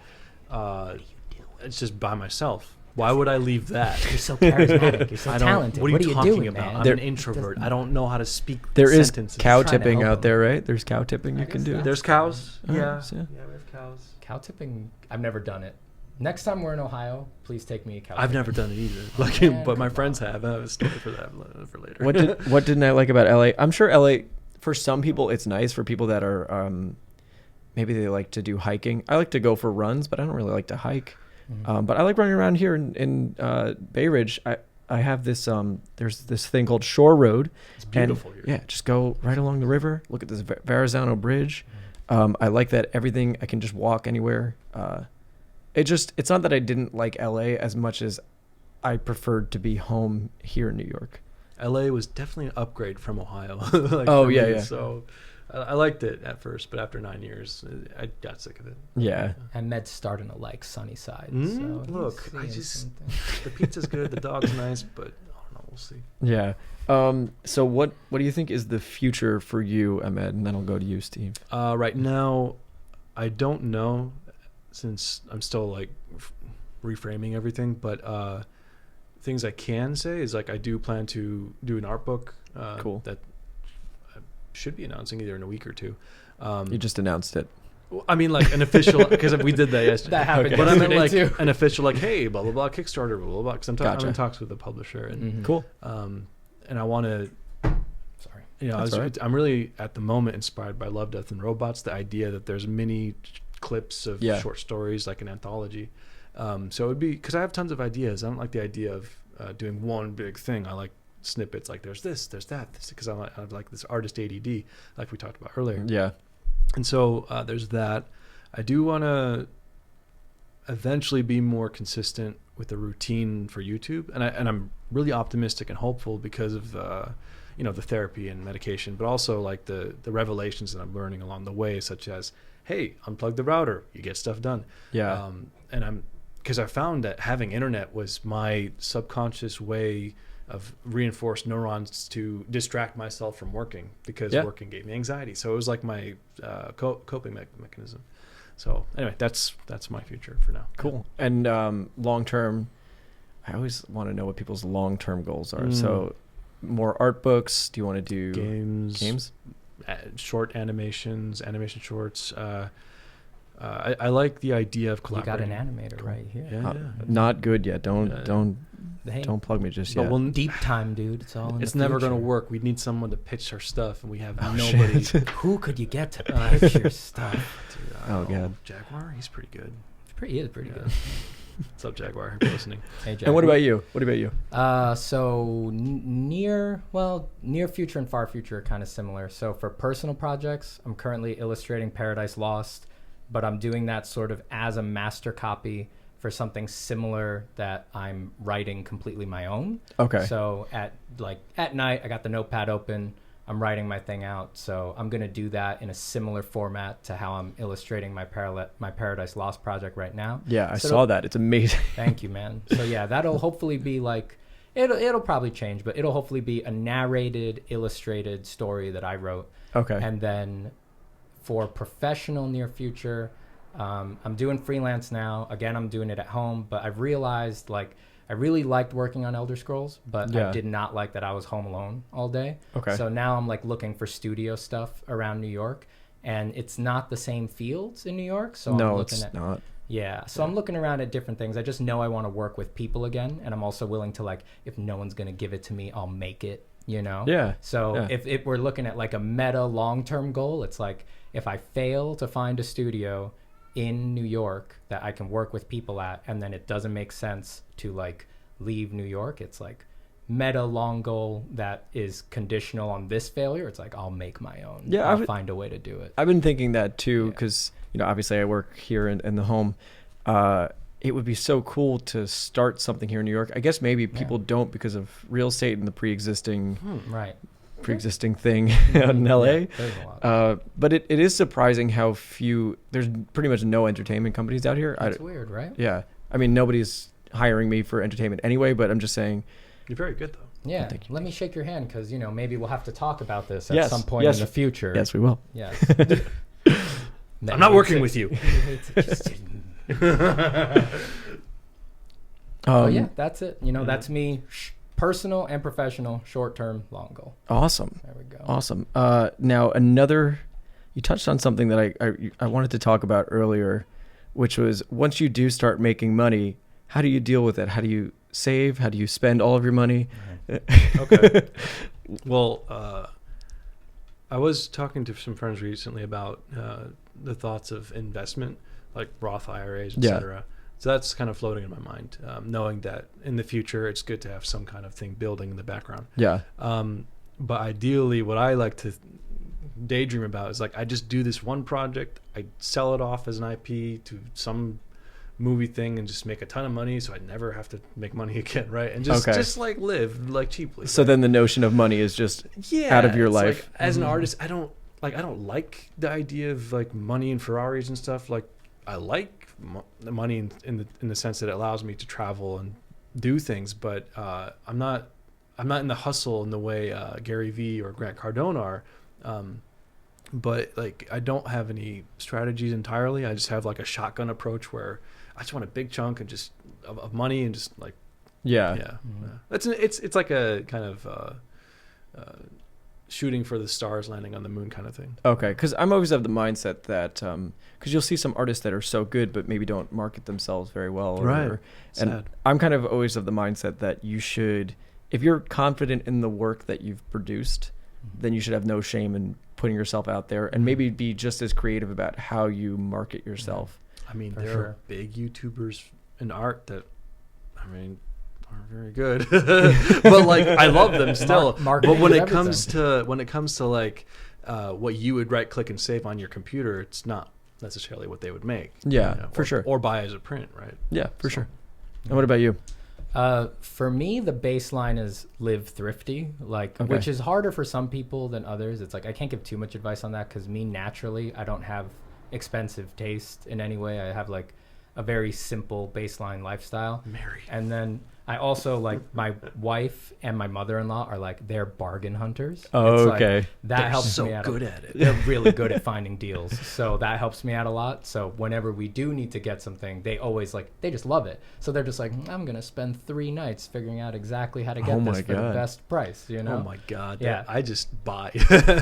it's just by myself. Why would I leave that? You're so charismatic. You're so talented. What are you talking doing, about? man? I'm an introvert. I don't know how to speak There is sentences. cow tipping out there, right? There's cow tipping you can do. There's cows. Oh, Yeah, yeah. we have cows. Cow tipping, I've never done it. Next time we're in Ohio, please take me a cow. I've never done it either. But my friends have. I have a story for that for later. What didn't I like about LA? I'm sure LA, for some people, it's nice. For people that are maybe they like to do hiking. I like to go for runs, but I don't really like to hike. Mm-hmm. But I like running around here in Bay Ridge. I have this there's this thing called Shore Road. It's beautiful here. Yeah, just go right along the river. Look at this Verrazano Bridge. I like that everything. I can just walk anywhere. It's not that I didn't like LA as much as I preferred to be home here in New York. LA was definitely an upgrade from Ohio. Oh, yeah, yeah. So I liked it at first, but after 9 years, I got sick of it. Yeah. Ahmed's starting to like Sunnyside. So look, the pizza's good, the dog's nice, but I don't know, we'll see. Yeah. So what do you think is the future for you, Ahmed? And then I'll go to you, Steve. Right now, I don't know, since I'm still like reframing everything, but things I can say is like I do plan to do an art book. Cool. That I should be announcing either in a week or two. You just announced it. I mean, like an official, because we did that yesterday. That happened. But I mean, like too. an official, like, hey, blah blah blah, Kickstarter, blah blah blah. Because I'm Gotcha. in talks with the publisher, and Cool. and I want to. Sorry. You know, That's all right. I'm really at the moment inspired by Love, Death, and Robots. The idea that there's mini clips of short stories, like an anthology. So it would be, because I have tons of ideas. I don't like the idea of doing one big thing. I like snippets, like there's this, there's that, because I have like this artist ADD, like we talked about earlier. Yeah. And so there's that. I do want to eventually be more consistent with the routine for YouTube, and I'm really optimistic and hopeful because of the therapy and medication, but also like the revelations that I'm learning along the way, such as, hey, unplug the router, you get stuff done. Yeah. Because I found that having internet was my subconscious way of reinforced neurons to distract myself from working, because working gave me anxiety. So it was like my coping mechanism. So anyway, that's my future for now. Cool. And long term, I always want to know what people's long term goals are. So more art books. Do you want to do games? Short animation shorts. I like the idea of collaborating. You got an animator right here. Yeah. Not good yet. Don't plug me just yet. Well, deep time, dude. It's all in it's the never future. going to work. We need someone to pitch our stuff, and we have nobody. Who could you get to pitch your stuff? Dude, Oh god, Jaguar, he's pretty good. He is pretty good. What's up, Jaguar? If you're listening. Hey, Jaguar. And what about you? So near future and far future are kind of similar. So for personal projects, I'm currently illustrating Paradise Lost, but I'm doing that sort of as a master copy for something similar that I'm writing completely my own. Okay. So at night, I got the notepad open. I'm writing my thing out. So I'm going to do that in a similar format to how I'm illustrating my Paradise Lost project right now. Yeah, I saw that. It's amazing. Thank you, man. So yeah, that'll hopefully be like, it'll probably change, but it'll hopefully be a narrated, illustrated story that I wrote. Okay. And then for professional near future, I'm doing freelance now. Again, I'm doing it at home, but I've realized like I really liked working on Elder Scrolls, but I did not like that I was home alone all day. Okay. So now I'm like looking for studio stuff around New York, and it's not the same fields in New York. So no, I'm looking it's not. Yeah. So I'm looking around at different things. I just know I want to work with people again, and I'm also willing to, like, if no one's going to give it to me, I'll make it, you know? Yeah. So if we're looking at like a meta long-term goal, it's like if I fail to find a studio in New York that I can work with people at, and then it doesn't make sense to like leave New York, it's like meta long goal that is conditional on this failure. It's like I'll make my own. Yeah, I'll find a way to do it. I've been thinking that too, because obviously I work here in the home. It would be so cool to start something here in New York. I guess maybe people don't because of real estate and the pre-existing thing in LA. Yeah, there's a lot. But it is surprising how few. There's pretty much no entertainment companies out here. That's weird, right? Yeah, I mean nobody's hiring me for entertainment anyway. But I'm just saying. You're very good though. Yeah, Thank you. let me shake your hand because maybe we'll have to talk about this at some point in the future. Yes, we will. Yes. I'm not working with you. Yeah, that's it. That's me. Personal and professional, short-term, long goal. Awesome. There we go. Awesome. Now you touched on something that I wanted to talk about earlier, which was once you do start making money, how do you deal with it? How do you save? How do you spend all of your money? Okay. Well, I was talking to some friends recently about the thoughts of investment, like Roth IRAs, etc. So that's kind of floating in my mind, knowing that in the future it's good to have some kind of thing building in the background. Yeah. But ideally, what I like to daydream about is like I just do this one project, I sell it off as an IP to some movie thing and just make a ton of money, so I never have to make money again, right? And just like live like cheaply. So then the notion of money is just out of your it's life. Like, as an artist, I don't like the idea of like money and Ferraris and stuff. Like I like the money in the sense that it allows me to travel and do things, but I'm not in the hustle in the way Gary Vee or Grant Cardone are. But like I don't have any strategies entirely. I just have like a shotgun approach where I just want a big chunk and just of money and just like It's like a kind of shooting for the stars, landing on the moon kind of thing. Okay, because I'm always of the mindset that because you'll see some artists that are so good but maybe don't market themselves very well. Right. And I'm kind of always of the mindset that you should, if you're confident in the work that you've produced, then you should have no shame in putting yourself out there and maybe be just as creative about how you market yourself. I mean, there are big YouTubers in art that, I mean, aren't very good, but like I love them still. But when it comes to like what you would right click and save on your computer, it's not necessarily what they would make. Yeah, for sure. Or buy as a print, right? Yeah, for sure. And what about you? For me, the baseline is live thrifty, which is harder for some people than others. It's like I can't give too much advice on that because me naturally, I don't have expensive taste in any way. I have like a very simple baseline lifestyle. Married. And then I also like my wife and my mother-in-law are like they're bargain hunters. Oh, it's okay. Like, that helps me out. They're so good at it. They're really good at finding deals. So that helps me out a lot. So whenever we do need to get something, they always they just love it. So they're just like, I'm going to spend 3 nights figuring out exactly how to get this for the best price, you know? Oh my God. Yeah. I just buy.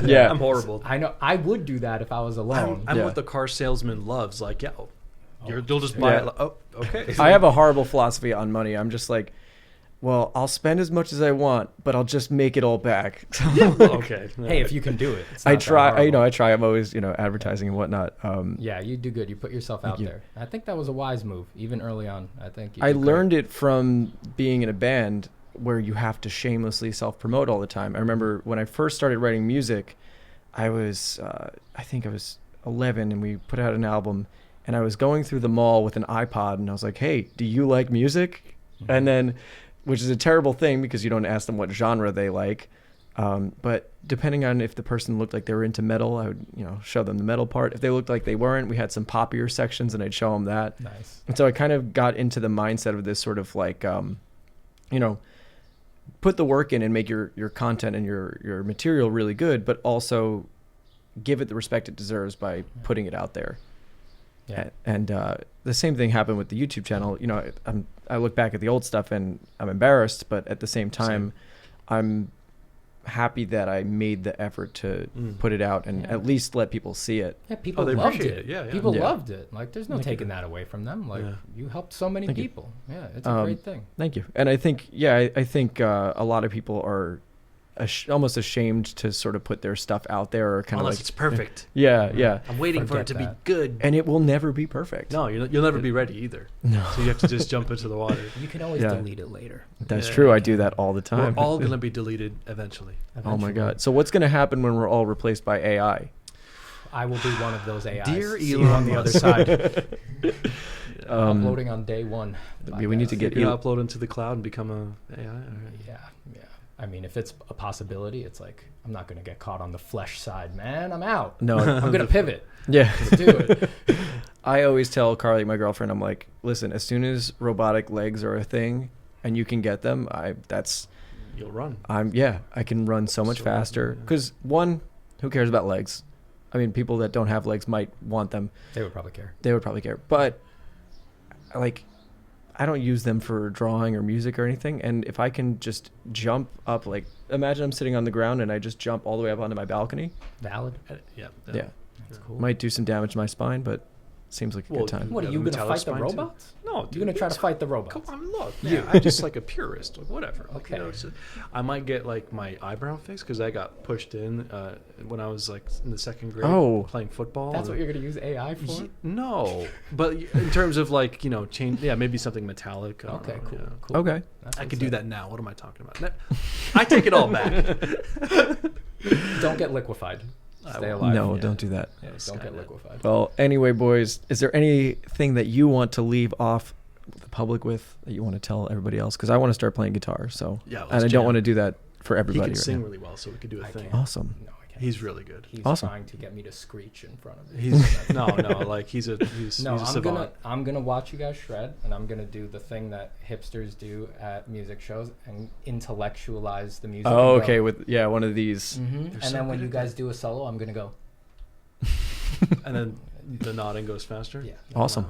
Yeah. I'm horrible. I know. I would do that if I was alone. I'm what the car salesman loves. Like, you'll just buy it. Oh, okay. I have a horrible philosophy on money. I'm just like, well, I'll spend as much as I want, but I'll just make it all back. Okay. Hey, if you can do it. I try. I try. I'm always, advertising and whatnot. Yeah, you do good. You put yourself out there. I think that was a wise move, even early on. I think I learned it from being in a band where you have to shamelessly self-promote all the time. I remember when I first started writing music, I was, I think I was 11, and we put out an album, and I was going through the mall with an iPod, and I was like, "Hey, do you like music?" And then, which is a terrible thing because you don't ask them what genre they like. But depending on if the person looked like they were into metal, I would, show them the metal part. If they looked like they weren't, we had some poppier sections and I'd show them that. Nice. And so I kind of got into the mindset of this sort of like, put the work in and make your content and your material really good, but also give it the respect it deserves by putting it out there. Yeah. And the same thing happened with the YouTube channel. I look back at the old stuff and I'm embarrassed, but at the same time, I'm happy that I made the effort to put it out and at least let people see it. Yeah, people loved it. Yeah. People loved it. Like, there's no taking that away from them. Like, you helped so many people. Yeah, it's a great thing. Thank you. And I think, I think a lot of people are almost ashamed to sort of put their stuff out there, or kind of unless it's perfect. Yeah. I'm waiting for it to be good, and it will never be perfect. No, you'll never be ready either. No, so you have to just jump into the water. You can always delete it later. That's true. I do that all the time. We're all gonna be deleted eventually. Oh my God! So what's gonna happen when we're all replaced by AI? I will be one of those AIs. Dear See Elon you on the other side. Uploading on day 1. We need to get you upload into the cloud and become a AI. Yeah. I mean, if it's a possibility, it's like, I'm not going to get caught on the flesh side, man. I'm out. No. I'm going to pivot. Yeah. Let's do it. I always tell Carly, my girlfriend, I'm like, listen, as soon as robotic legs are a thing and you can get them, you'll run. I can run so much faster. Because one, who cares about legs? I mean, people that don't have legs might want them. They would probably care. But I don't use them for drawing or music or anything. And if I can just jump up, like, imagine I'm sitting on the ground and I just jump all the way up onto my balcony. Valid. Yeah. That's cool. Might do some damage to my spine, but seems like a good time. What, are you going to fight the robots? No, you're going to try to fight the robots. Come on, look. Yeah, I'm just like a purist. Like, whatever. Okay. I might get like my eyebrow fixed because I got pushed in when I was like in the 2nd grade playing football. That's what you're going to use AI for? No, but in terms of like change. Yeah, maybe something metallic. Okay, cool. Yeah. Cool. Okay, I can do that now. What am I talking about? I take it all back. Don't get liquefied. Stay alive. No, don't do that. Yeah, don't get liquefied. Well, anyway, boys, is there anything that you want to leave off the public with that you want to tell everybody else? Because I want to start playing guitar, so and I don't want to do that for He everybody. can right sing now. really well, so we could do a thing. Awesome. No, I can't. He's really good. He's Awesome. trying to get me to screech in front of him. He's no, like he's No, he's a savant. I'm gonna watch you guys shred, and I'm gonna do the thing that hipsters do at music shows and intellectualize the music. Oh, and okay. go, With one of these. and so then when good you at guys that. do a solo, I'm gonna go. And then the nodding goes faster. Yeah. Awesome.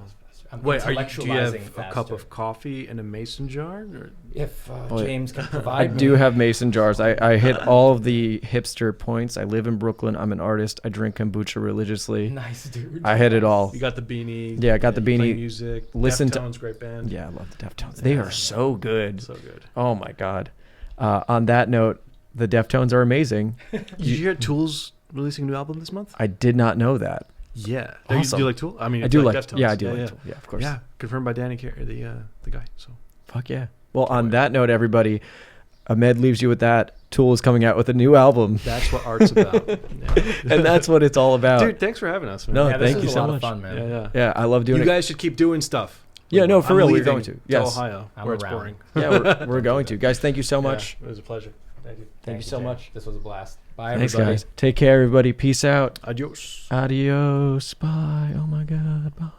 I'm Wait, do you have intellectualizing a cup faster. of coffee in a mason jar? Or? If Wait. James can I provide. do me. have mason jars. I hit all of the hipster points. I live in Brooklyn. I'm an artist. I drink kombucha religiously. Nice, dude. I hit it all. You got the beanie. Yeah, I got the you play beanie. music. Listen to- Deftones, great band. Yeah, I love the Deftones. They are so good. So good. Oh my god. On that note, the Deftones are amazing. Did you hear Tool's releasing a new album this month? I did not know that. Yeah. Awesome. Do you like Tool? I mean, I if do you like. Deftones. Yeah, I do like. Tool. Yeah, of course. Yeah, confirmed by Danny Carey, the guy. So Fuck yeah. Well, on that note, everybody, Ahmed leaves you with that. Tool is coming out with a new album, that's what art's about. Yeah. and that's what it's all about. Dude, thanks for having us, man. No, Yeah, this thank was you a so lot much. of fun, man. Yeah. Yeah, I love doing You it. guys should keep doing stuff. Yeah, no, for I'm real, we're leaving going to. Yes. Ohio, I'm where it's around. boring. Yeah, we're going to. Guys, thank you so much. Yeah, it was a pleasure. Thank you. Thank you so Jay. much. This was a blast. Bye, Thanks, everybody. guys. Take care, everybody. Peace out. Adios. Adios. Bye. Oh my God. Bye.